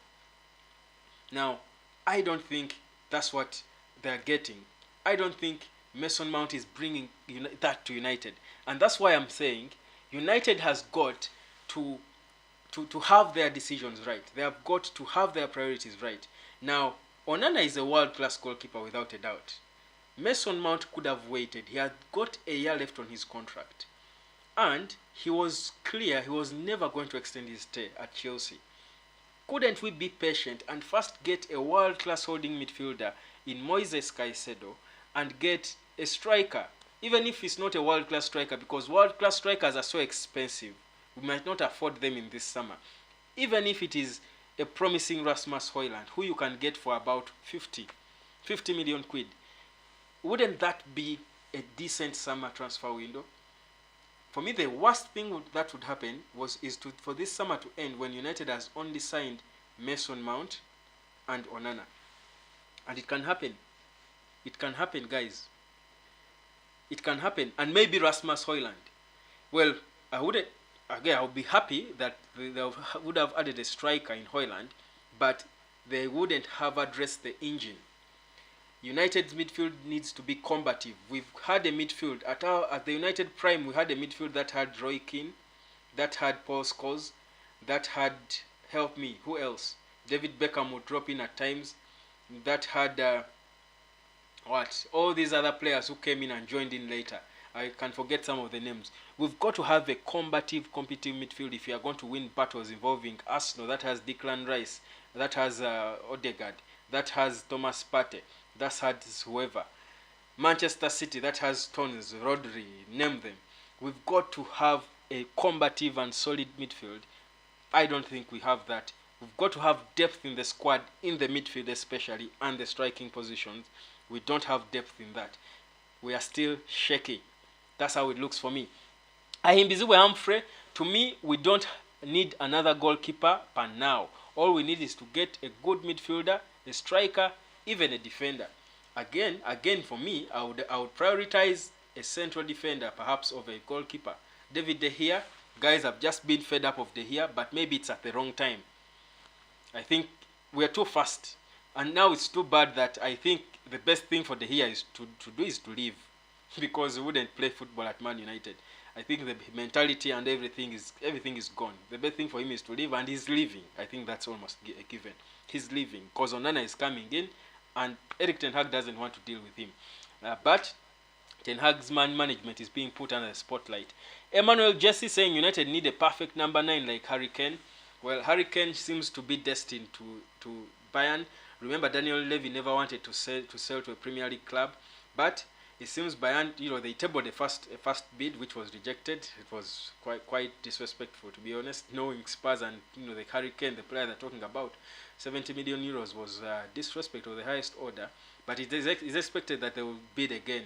Now, I don't think that's what they're getting. I don't think Mason Mount is bringing that to United. And that's why I'm saying United has got to have their decisions right. They have got to have their priorities right. Now, Onana is a world-class goalkeeper without a doubt. Mason Mount could have waited. He had got a year left on his contract. And he was clear he was never going to extend his stay at Chelsea. Couldn't we be patient and first get a world-class holding midfielder in Moises Caicedo and get a striker, even if it's not a world-class striker, because world-class strikers are so expensive. We might not afford them in this summer. Even if it is a promising Rasmus Højlund, who you can get for about 50 million quid. Wouldn't that be a decent summer transfer window? For me, the worst thing that would happen for this summer to end when United has only signed Mason Mount and Onana. And it can happen. It can happen, guys. It can happen. And maybe Rasmus Højlund. Well, I would be happy that they would have added a striker in Højlund, but they wouldn't have addressed the engine. United's midfield needs to be combative. We've had a midfield at the United prime. We had a midfield that had Roy Keane, that had Paul Scholes, that had, help me, who else? David Beckham would drop in at times. That had all these other players who came in and joined in later. I can forget some of the names. We've got to have a combative, competitive midfield if you are going to win battles involving Arsenal. That has Declan Rice, that has Odegaard, that has Thomas Partey, that has whoever. Manchester City, that has Stones, Rodri, name them. We've got to have a combative and solid midfield. I don't think we have that. We've got to have depth in the squad, in the midfield especially, and the striking positions. We don't have depth in that. We are still shaky. That's how it looks for me. Ahimbiziwe Humphrey, To me, we don't need another goalkeeper per now. All we need is to get a good midfielder, a striker, even a defender. Again, for me, I would prioritize a central defender perhaps over a goalkeeper. David De Gea, guys have just been fed up of De Gea, but maybe it's at the wrong time. I think we're too fast, and now it's too bad that I think the best thing for De Gea is to leave, because he wouldn't play football at Man United. I think the mentality and everything is gone. The best thing for him is to leave, and he's leaving. I think that's almost a given. He's leaving because Onana is coming in, and Erik Ten Hag doesn't want to deal with him. But Ten Hag's management is being put under the spotlight. Emmanuel Jesse saying United need a perfect number 9 like Harry Kane. Well, Harry Kane seems to be destined to Bayern. Remember, Daniel Levy never wanted to sell to a Premier League club, but it seems Bayern, they tabled a first bid which was rejected. It was quite disrespectful, to be honest, knowing Spurs and the Harry Kane, the player they're talking about. 70 million euros was disrespect of the highest order, but it is expected that they will bid again,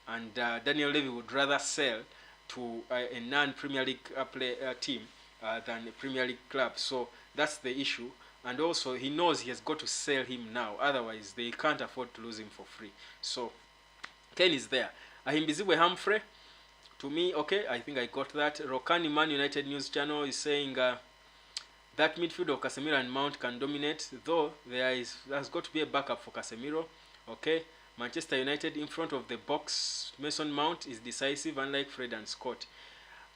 and Daniel Levy would rather sell to a non-Premier League team than a Premier League club. So that's the issue, and also he knows he has got to sell him now, otherwise they can't afford to lose him for free. So Kane is there. Ahimbiziwe Humphrey, to me, okay, I think I got that. Rokani Man United News Channel is saying that midfield of Casemiro and Mount can dominate, though there's got to be a backup for Casemiro. Okay, Manchester United in front of the box, Mason Mount is decisive, unlike Fred and Scott.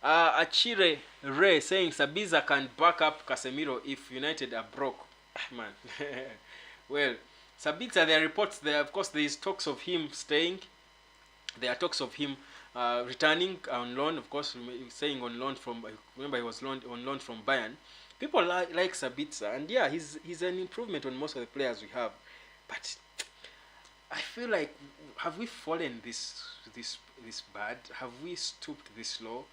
Achire Ray saying Sabiza can back up Casemiro if United are broke. Man, well, Sabiza, there are reports there. Of course, there is talks of him staying. There are talks of him returning on loan. Of course, saying on loan from. Remember, he was on loan from Bayern. People like Sabitzer, and yeah, he's an improvement on most of the players we have. But I feel like, have we fallen this bad? Have we stooped this low?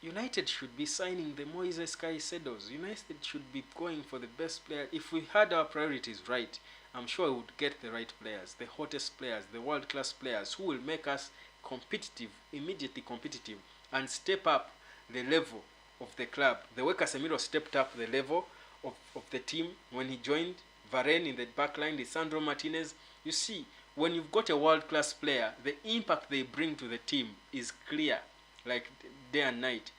United should be signing the Moises Caicedos. United should be going for the best player. If we had our priorities right, I'm sure we would get the right players, the hottest players, the world-class players who will make us competitive, immediately competitive, and step up the level of the club. The way Casemiro stepped up the level of the team when he joined Varane in the back line, Lisandro Martinez. You see, when you've got a world-class player, the impact they bring to the team is clear, like day and night.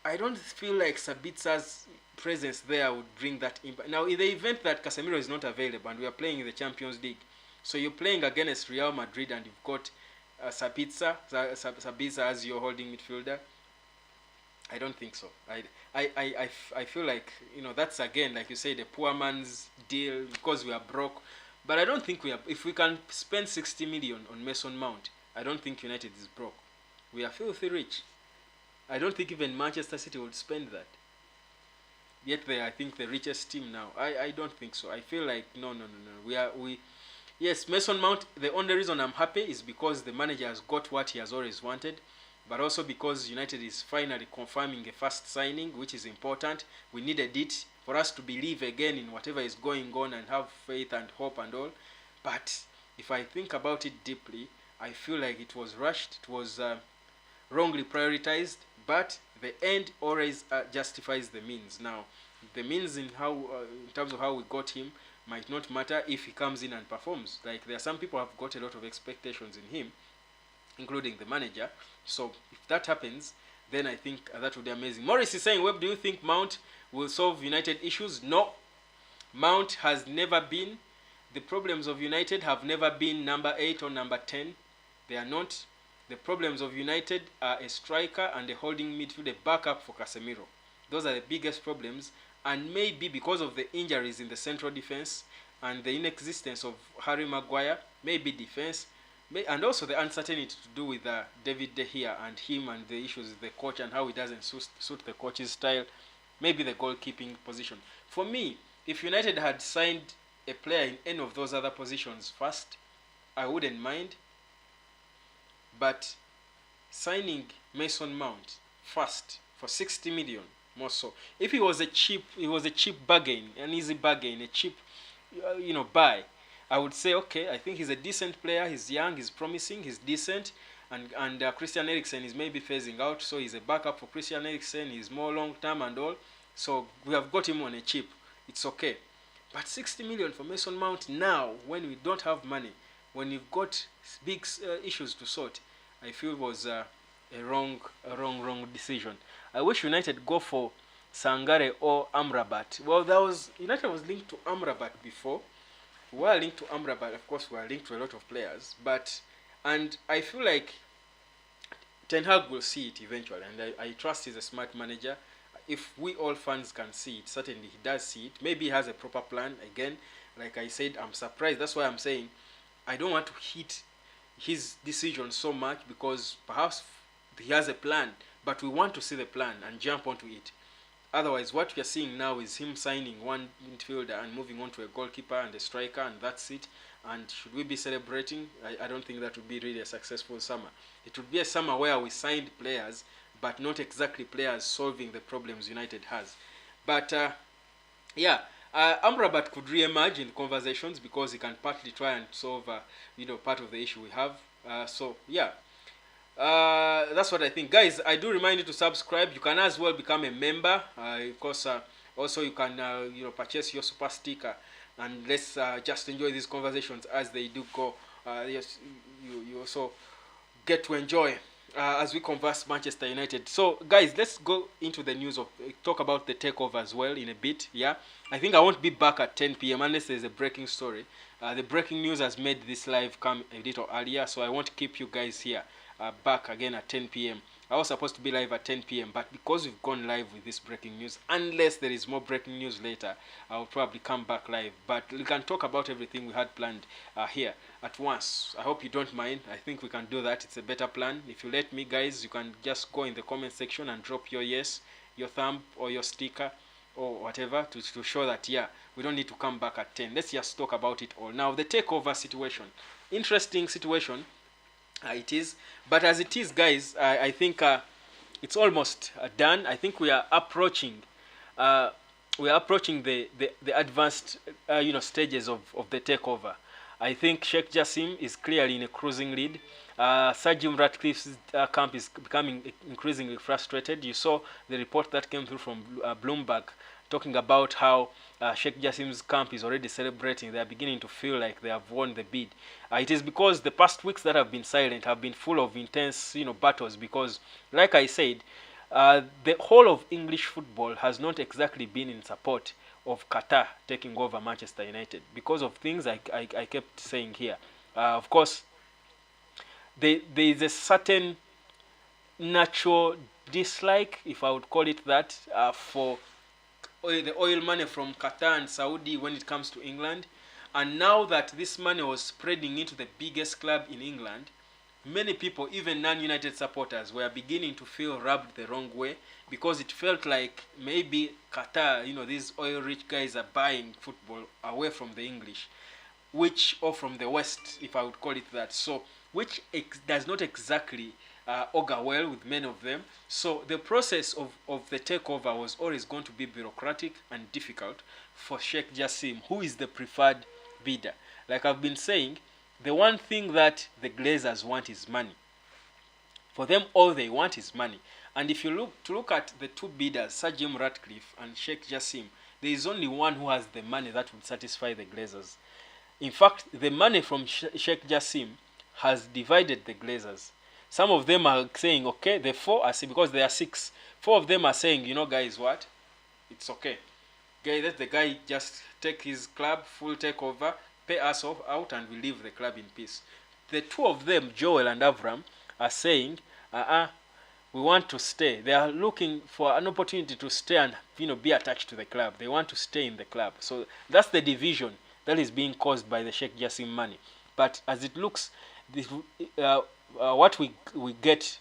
I don't feel like Sabitza's presence there would bring that impact. Now, in the event that Casemiro is not available and we are playing in the Champions League, so you're playing against Real Madrid and you've got Sabitza as your holding midfielder, I don't think so. I feel like, that's again, like you said, a poor man's deal because we are broke. But I don't think we are. If we can spend 60 million on Mason Mount, I don't think United is broke. We are filthy rich. I don't think even Manchester City would spend that. Yet they are, I think, the richest team now. I don't think so. I feel like no. Yes, Mason Mount, the only reason I'm happy is because the manager has got what he has always wanted, but also because United is finally confirming a fast signing, which is important. We needed it for us to believe again in whatever is going on and have faith and hope and all. But if I think about it deeply, I feel like it was rushed, it was wrongly prioritized, but the end always justifies the means. Now, the means in terms of how we got him might not matter if he comes in and performs. Like, there are some people who have got a lot of expectations in him, including the manager. So if that happens, then I think that would be amazing. Morris is saying, Webb, do you think Mount will solve United issues? No. Mount has never been. The problems of United have never been number 8 or number 10. They are not. The problems of United are a striker and a holding midfield, a backup for Casemiro. Those are the biggest problems, and maybe because of the injuries in the central defense and the inexistence of Harry Maguire, maybe defense, and also the uncertainty to do with David De Gea and him and the issues with the coach and how he doesn't suit the coach's style, maybe the goalkeeping position. For me, if United had signed a player in any of those other positions first, I wouldn't mind. But signing Mason Mount first for 60 million, more so. If it was a cheap bargain, an easy bargain, a cheap, buy, I would say, okay, I think he's a decent player. He's young, he's promising, he's decent, and Christian Eriksen is maybe phasing out, so he's a backup for Christian Eriksen. He's more long term and all, so we have got him on a cheap. It's okay. But 60 million for Mason Mount now, when we don't have money, when we've got big issues to sort, I feel it was a wrong decision. I wish United go for Sangare or Amrabat. Well, United was linked to Amrabat before. We were linked to Amrabat, of course. We are linked to a lot of players, and I feel like Ten Hag will see it eventually, and I trust he's a smart manager. If we all fans can see it, certainly he does see it. Maybe he has a proper plan. Again, like I said, I'm surprised. That's why I'm saying I don't want to hit his decision so much, because perhaps he has a plan, but we want to see the plan and jump onto it. Otherwise, what we are seeing now is him signing one midfielder and moving on to a goalkeeper and a striker, and that's it. And should we be celebrating? I don't think that would be really a successful summer. It would be a summer where we signed players, but not exactly players solving the problems United has. But Amrabat could re-emerge in conversations, because he can partly try and solve, part of the issue we have. That's what I think, guys. I do remind you to subscribe. You can as well become a member. Of course, also you can purchase your super sticker, and let's just enjoy these conversations as they do go. Yes, you also get to enjoy as we converse Manchester United. So, guys, let's go into the news of talk about the takeover as well in a bit. Yeah, I think I won't be back at 10 p.m. unless there's a breaking story. The breaking news has made this live come a little earlier, so I won't keep you guys here back again at 10 p.m. I was supposed to be live at 10 p.m. but because we've gone live with this breaking news, unless there is more breaking news later, I'll probably come back live. But we can talk about everything we had planned here at once. I hope you don't mind. I think we can do that. It's a better plan. If you let me, guys, you can just go in the comment section and drop your yes, your thumb, or your sticker, or whatever, to show that, yeah, we don't need to come back at 10. Let's just talk about it all. Now, the takeover situation. Interesting situation. It is, but as it is, guys, I think it's almost done. I think we are approaching the advanced stages of the takeover. I think Sheikh Jassim is clearly in a cruising lead. Sir Jim Ratcliffe's camp is becoming increasingly frustrated. You saw the report that came through from Bloomberg talking about how Sheikh Jassim's camp is already celebrating. They are beginning to feel like they have won the bid. It is because the past weeks that have been silent have been full of intense, battles. Because, like I said, the whole of English football has not exactly been in support of Qatar taking over Manchester United because of things I kept saying here. Of course, there is a certain natural dislike, if I would call it that, for the oil money from Qatar and Saudi when it comes to England. And now that this money was spreading into the biggest club in England, many people, even non-United supporters, were beginning to feel rubbed the wrong way, because it felt like maybe Qatar, these oil-rich guys are buying football away from the English, or from the West, if I would call it that. So, which does not exactly augur well with many of them. So the process of the takeover was always going to be bureaucratic and difficult for Sheikh Jassim, who is the preferred bidder. Like I've been saying, the one thing that the Glazers want is money. For them, all they want is money. And if you look at the two bidders, Sir Jim Ratcliffe and Sheikh Jassim, there is only one who has the money that would satisfy the Glazers. In fact, the money from Sheikh Jassim has divided the Glazers. Some of them are saying, okay, the four are saying, because there are six, four of them are saying, guys, what? It's okay. Okay, let the guy just take his club, full takeover, pay us off out, and we leave the club in peace. The two of them, Joel and Avram, are saying, we want to stay. They are looking for an opportunity to stay and be attached to the club. They want to stay in the club. So that's the division that is being caused by the Sheikh Jassim money. But as it looks, what we get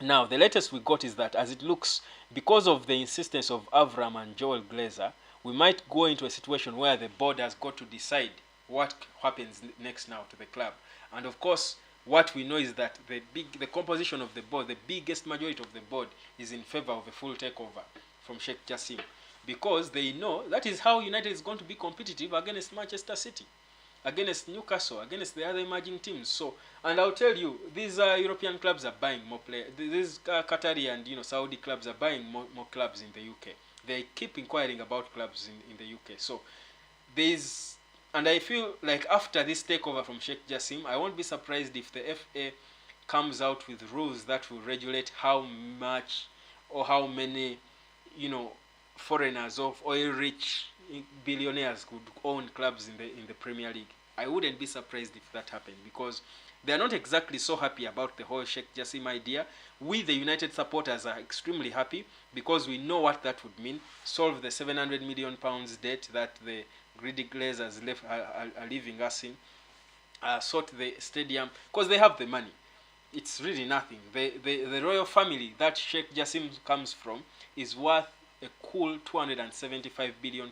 now, the latest we got is that, as it looks, because of the insistence of Avram and Joel Glazer, we might go into a situation where the board has got to decide what happens next now to the club. And of course, what we know is that the composition of the board, the biggest majority of the board, is in favor of a full takeover from Sheikh Jassim, because they know that is how United is going to be competitive against Manchester City. against Newcastle, against the other emerging teams. So, and I'll tell you, these European clubs are buying more players. These Qatari and Saudi clubs are buying more clubs in the UK. They keep inquiring about clubs in the UK. So there's, and I feel like after this takeover from Sheikh Jassim, I won't be surprised if the FA comes out with rules that will regulate how much or how many, foreigners of oil-rich billionaires could own clubs in the Premier League. I wouldn't be surprised if that happened, because they are not exactly so happy about the whole Sheikh Jassim idea. We, the United supporters, are extremely happy because we know what that would mean. Solve the £700 million debt that the greedy Glazers are leaving us in. Sort the stadium, because they have the money. It's really nothing. The royal family that Sheikh Jassim comes from is worth a cool £275 billion,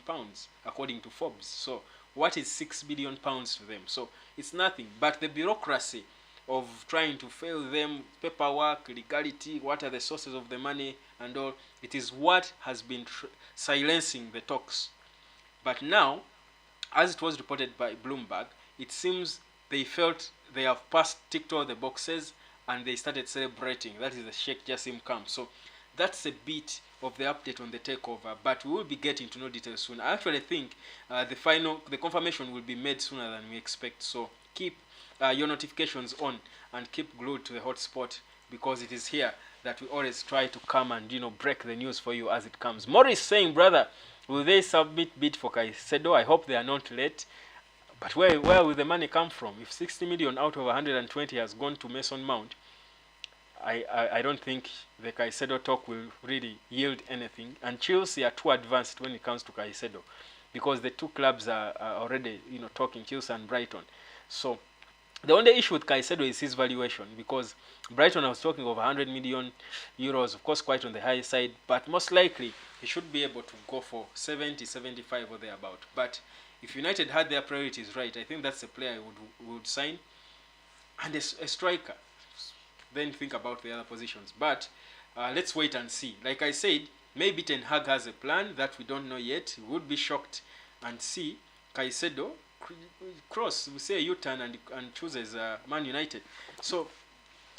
according to Forbes. So what is £6 billion to them? So it's nothing. But the bureaucracy of trying to fail them, paperwork, legality, what are the sources of the money and all, it is what has been silencing the talks. But now, as it was reported by Bloomberg, it seems they felt they have ticked all the boxes and they started celebrating. That is the Sheikh Jassim camp. So that's a bit of the update on the takeover, but we will be getting to know details soon. I actually think the confirmation will be made sooner than we expect. So keep your notifications on and keep glued to the hotspot, because it is here that we always try to come and break the news for you as it comes. Morris saying, brother, will they submit bid for Caicedo? I hope they are not late. But where will the money come from? If 60 million out of 120 has gone to Mason Mount, I don't think the Caicedo talk will really yield anything. And Chelsea are too advanced when it comes to Caicedo, because the two clubs are already talking, Chelsea and Brighton. So the only issue with Caicedo is his valuation, because Brighton was talking of 100 million euros, of course quite on the high side, but most likely he should be able to go for 70, 75 or thereabout. But if United had their priorities right, I think that's a player I would sign, and a striker. Then think about the other positions. But let's wait and see. Like I said, maybe Ten Hag has a plan that we don't know yet. We would be shocked and see Caicedo cross, we say U-turn and chooses Man United. So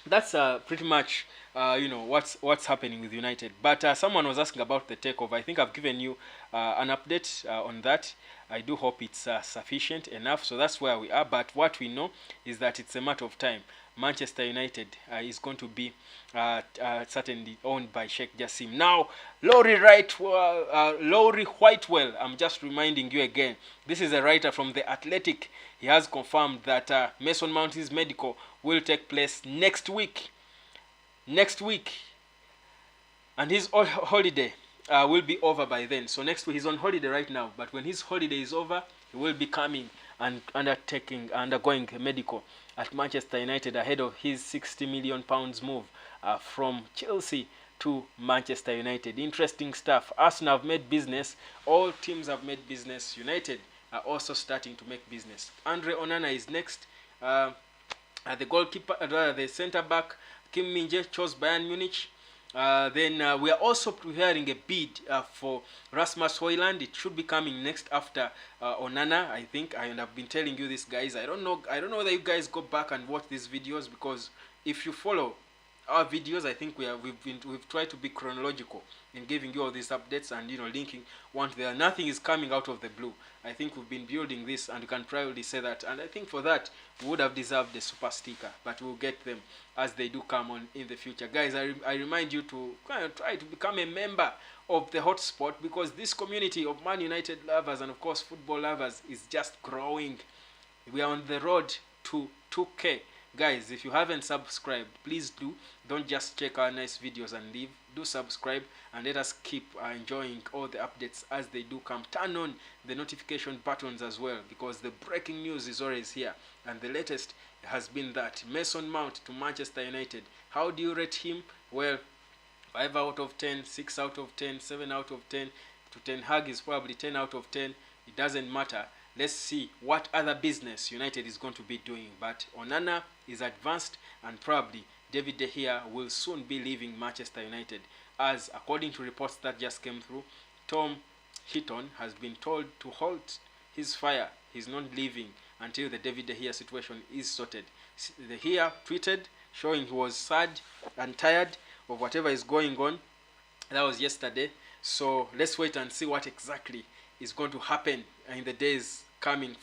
that's pretty much what's happening with United. But someone was asking about the takeover. I think I've given you an update on that. I do hope it's sufficient enough. So that's where we are. But what we know is that it's a matter of time. Manchester United is going to be certainly owned by Sheikh Jassim. Now, Laurie Whitewell, I'm just reminding you again, this is a writer from The Athletic. He has confirmed that Mason Mount's medical will take place next week. And his holiday will be over by then. So next week, he's on holiday right now, but when his holiday is over, he will be coming and undergoing medical at Manchester United ahead of his £60 million move from Chelsea to Manchester United. Interesting stuff. Arsenal have made business. All teams have made business. United are also starting to make business. Andre Onana is next. The goalkeeper, the centre back, Kim Min-jae chose Bayern Munich. Then we are also preparing a bid for Rasmus Højlund. It should be coming next after Onana, I think. And I've been telling you this, guys. I don't know whether you guys go back and watch these videos, because if you follow our videos, I think we've tried to be chronological in giving you all these updates and linking one to the other. Nothing is coming out of the blue. I think we've been building this, and you can proudly say that. And I think for that we would have deserved the super sticker, but we'll get them as they do come on in the future. Guys, I remind you to try to become a member of the hotspot, because this community of Man United lovers and of course football lovers is just growing. We are on the road to 2K. Guys, if you haven't subscribed, please do. Don't just check our nice videos and leave. Do subscribe and let us keep enjoying all the updates as they do come. Turn on the notification buttons as well, because the breaking news is always here. And the latest has been that Mason Mount to Manchester United. How do you rate him? Well, 5 out of 10, 6 out of 10, 7 out of 10. To Ten Hag is probably 10 out of 10. It doesn't matter. Let's see what other business United is going to be doing. But Onana is advanced, and probably David De Gea will soon be leaving Manchester United, as according to reports that just came through, Tom Heaton has been told to halt his fire. He's not leaving until the David De Gea situation is sorted. De Gea tweeted showing he was sad and tired of whatever is going on. That was yesterday. So let's wait and see what exactly is going to happen in the days coming.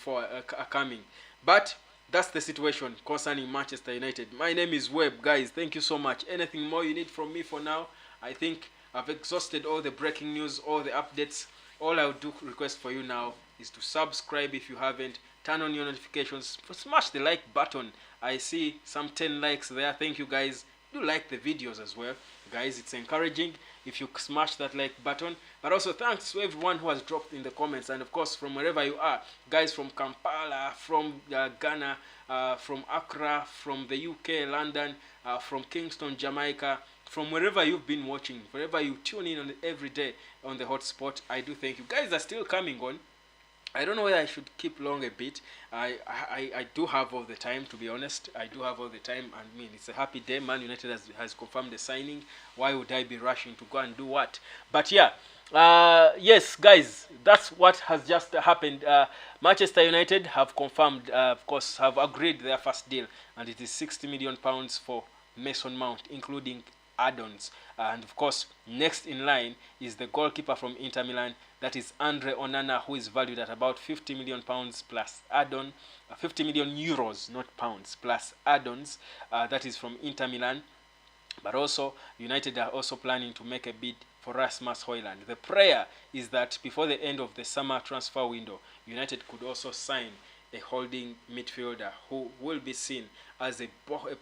But that's the situation concerning Manchester United. My name is Webb, guys. Thank you so much. Anything more you need from me for now? I think I've exhausted all the breaking news, all the updates. All I would do request for you now is to subscribe if you haven't. Turn on your notifications. Smash the like button. I see some 10 likes there. Thank you, guys. Do like the videos as well, guys. It's encouraging if you smash that like button. But also thanks to everyone who has dropped in the comments, and of course from wherever you are, guys, from Kampala, from Ghana, from Accra, from the UK, London, from Kingston, Jamaica, from wherever you've been watching, wherever you tune in on every day on the hotspot. I do thank you. Guys are still coming on. I don't know whether I should keep long a bit. I do have all the time, to be honest. I do have all the time. I mean, it's a happy day. Man United has confirmed the signing. Why would I be rushing to go and do what? But yeah, yes, guys, that's what has just happened. Manchester United have confirmed, of course, have agreed their first deal, and it is £60 million for Mason Mount, including add-ons. And of course, next in line is the goalkeeper from Inter Milan, that is Andre Onana, who is valued at about £50 million plus add-on, 50 million euros, not pounds, plus add-ons. That is from Inter Milan. But also, United are also planning to make a bid for Rasmus Højlund. The prayer is that before the end of the summer transfer window, United could also sign a holding midfielder who will be seen as a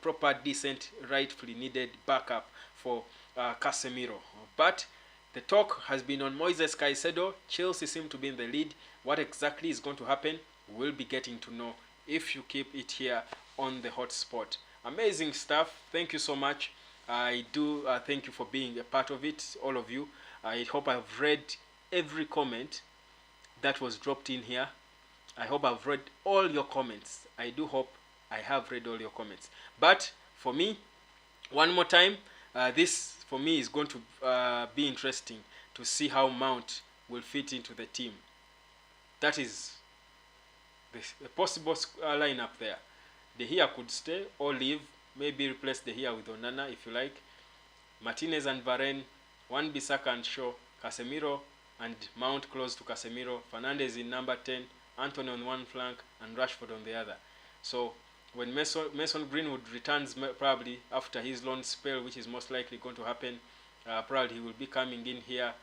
proper, decent, rightfully needed backup for Casemiro. But the talk has been on Moises Caicedo. Chelsea seem to be in the lead. What exactly is going to happen, we'll be getting to know if you keep it here on the hotspot. Amazing stuff. Thank you so much. I do thank you for being a part of it, all of you. I hope I've read every comment that was dropped in here. I hope I've read all your comments. I do hope I have read all your comments. But for me, one more time, this for me is going to be interesting to see how Mount will fit into the team. That is the possible lineup there. De Gea could stay or leave. Maybe replace De Gea with Onana if you like. Martinez and Varane, Wan-Bissaka and Shaw, Casemiro and Mount close to Casemiro, Fernandes in number 10, Anthony on one flank, and Rashford on the other. So when Mason Greenwood returns, probably after his loan spell, which is most likely going to happen, probably he will be coming in here,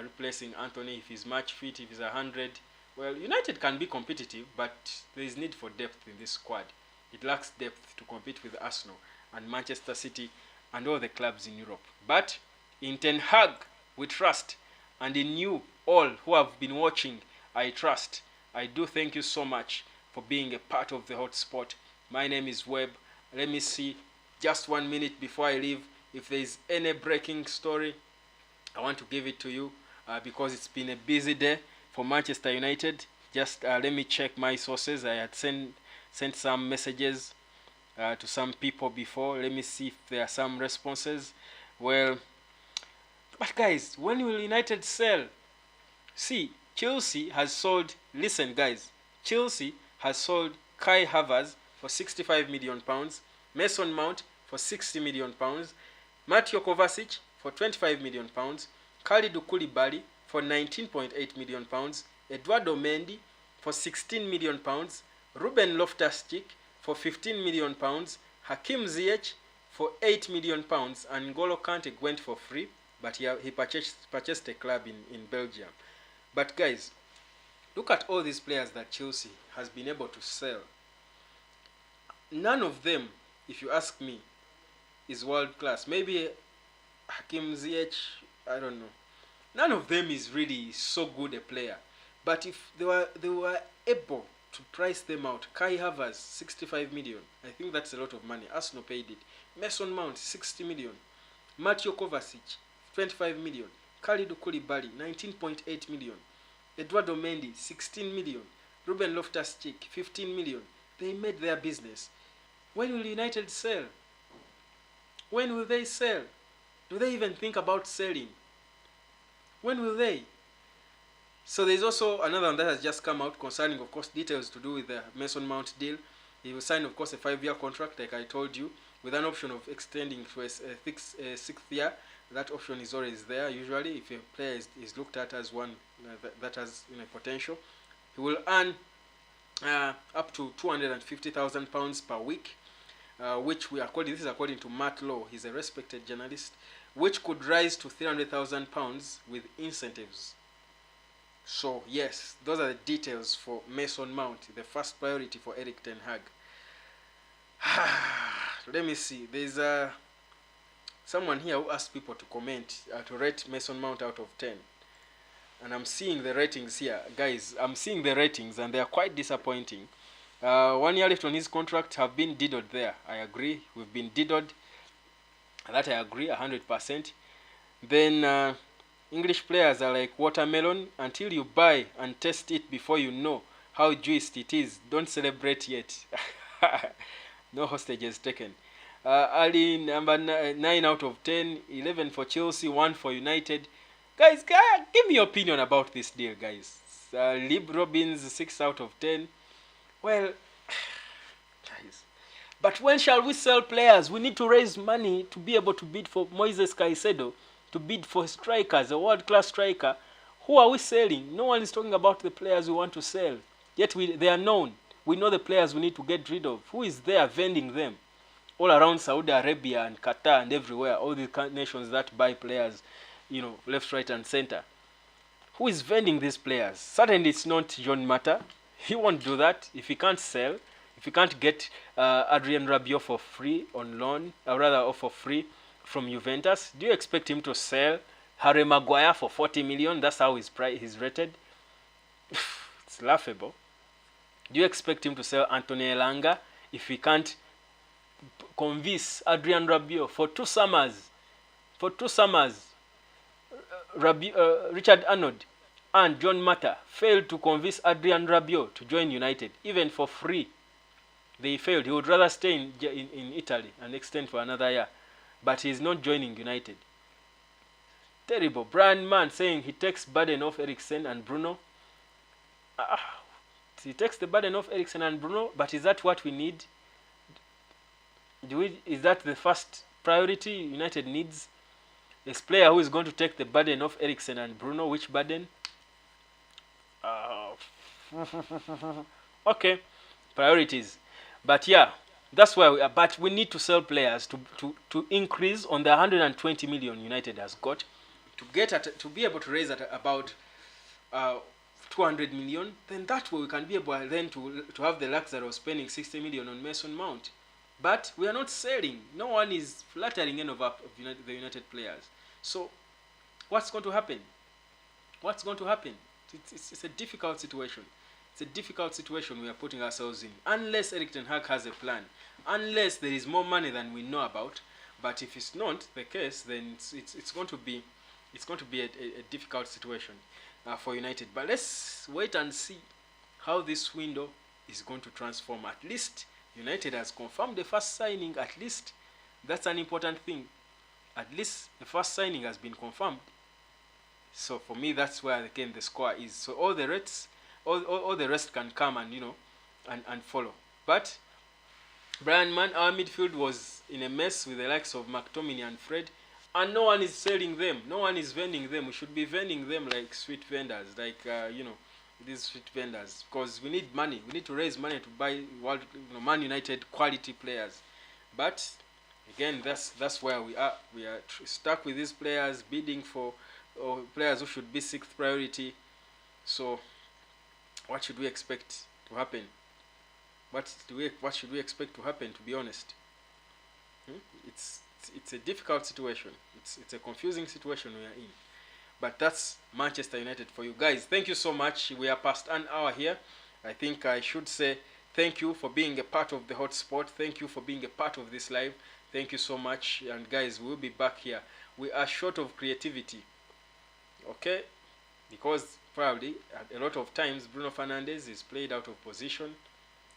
replacing Anthony if he's match fit, if he's 100. Well, United can be competitive, but there is need for depth in this squad. It lacks depth to compete with Arsenal and Manchester City and all the clubs in Europe. But in Ten Hag, we trust. And in you all who have been watching, I trust. I do thank you so much for being a part of the hotspot. My name is Webb. Let me see, just 1 minute before I leave, if there is any breaking story, I want to give it to you because it's been a busy day for Manchester United. Just let me check my sources. I had sent some messages to some people before. Let me see if there are some responses. Well, but guys, when will United sell? See, Chelsea has sold, listen guys, Chelsea has sold Kai Havertz for £65 million, Mason Mount for £60 million, Mateo Kovacic for £25 million, Kalidou Koulibaly for £19.8 million, Eduardo Mendy for £16 million, Ruben Loftus-Cheek for £15 million, Hakim Ziyech for £8 million, and N'Golo Kante went for free, but he purchased a club in Belgium. But guys, look at all these players that Chelsea has been able to sell. None of them, if you ask me, is world class. Maybe Hakim Ziyech, I don't know. None of them is really so good a player. But if they were able to price them out, Kai Havertz, 65 million. I think that's a lot of money. Arsenal paid it. Mason Mount, 60 million. Mateo Kovacic, 25 million. Kalidou Koulibaly, 19.8 million. Eduardo Mendy, 16 million. Ruben Loftus-Cheek, 15 million. They made their business. When will United sell? When will they sell? Do they even think about selling? When will they? So there's also another one that has just come out concerning, of course, details to do with the Mason Mount deal. He will sign, of course, a 5-year contract, like I told you, with an option of extending to a sixth year. That option is always there. Usually, if a player is looked at as one that has potential, he will earn up to £250,000 per week, which this is according to Matt Law. He's a respected journalist, which could rise to £300,000 with incentives. So yes, those are the details for Mason Mount, the first priority for Erik Ten Hag. Let me see. There's someone here who asked people to comment to rate Mason Mount out of 10. And I'm seeing the ratings here. Guys, I'm seeing the ratings and they are quite disappointing. 1 year left on his contract, have been diddled there. I agree. We've been diddled. That I agree 100%. Then English players are like watermelon. Until you buy and taste it before you know how juiced it is, don't celebrate yet. No hostages taken. Ali, number 9 out of 10, 11 for Chelsea, 1 for United. Guys, give me your opinion about this deal, guys. Lib Robbins, 6 out of 10. Well, guys. But when shall we sell players? We need to raise money to be able to bid for Moises Caicedo, to bid for strikers, a world-class striker. Who are we selling? No one is talking about the players we want to sell. Yet they are known. We know the players we need to get rid of. Who is there vending them? All around Saudi Arabia and Qatar and everywhere. All the nations that buy players, left, right, and center. Who is vending these players? Certainly it's not John Mata. He won't do that if he can't sell. If you can't get Adrien Rabiot for free on loan, or rather for free from Juventus, do you expect him to sell Harry Maguire for 40 million? That's how he's rated. It's laughable. Do you expect him to sell Anthony Elanga if he can't convince Adrien Rabiot for 2 summers? For 2 summers, Richard Arnold and John Mata failed to convince Adrien Rabiot to join United, even for free. They failed. He would rather stay in Italy and extend for another year. But he's not joining United. Terrible. Brian Mann saying he takes burden off Eriksen and Bruno. He takes the burden off Eriksen and Bruno, but is that what we need? Is that the first priority United needs? A player who is going to take the burden off Eriksen and Bruno. Which burden? Okay. Priorities. But yeah, that's where we are. But we need to sell players to increase on the 120 million United has got, to be able to raise at about 200 million. Then that way we can be able then to have the luxury of spending 60 million on Mason Mount. But we are not selling. No one is flattering any of the United players. So what's going to happen? What's going to happen? It's a difficult situation. It's a difficult situation we are putting ourselves in. Unless Erik Ten Hag has a plan. Unless there is more money than we know about. But if it's not the case, then it's going to be a difficult situation for United. But let's wait and see how this window is going to transform. At least United has confirmed the first signing. At least that's an important thing. At least the first signing has been confirmed. So for me, that's where again the score is. So all the rest can come and and follow. But Brian Mann, our midfield was in a mess with the likes of McTominay and Fred, and no one is selling them. No one is vending them. We should be vending them like street vendors, like these street vendors, because we need money. We need to raise money to buy Man United quality players. But again, that's where we are. We are stuck with these players, bidding for players who should be 6th priority. So what should we expect to happen? What should we expect to happen, to be honest? It's a difficult situation. It's a confusing situation we are in. But that's Manchester United for you guys. Thank you so much. We are past an hour here. I think I should say thank you for being a part of the hotspot. Thank you for being a part of this live. Thank you so much. And guys, we'll be back here. We are short of creativity. Okay? Because probably a lot of times Bruno Fernandes is played out of position.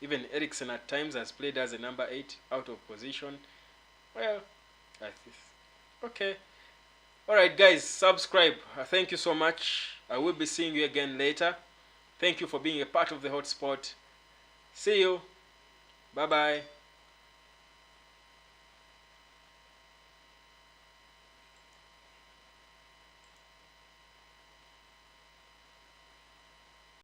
Even Eriksen at times has played as a number 8 out of position. Well, okay. Alright guys, subscribe. Thank you so much. I will be seeing you again later. Thank you for being a part of the hotspot. See you. Bye bye.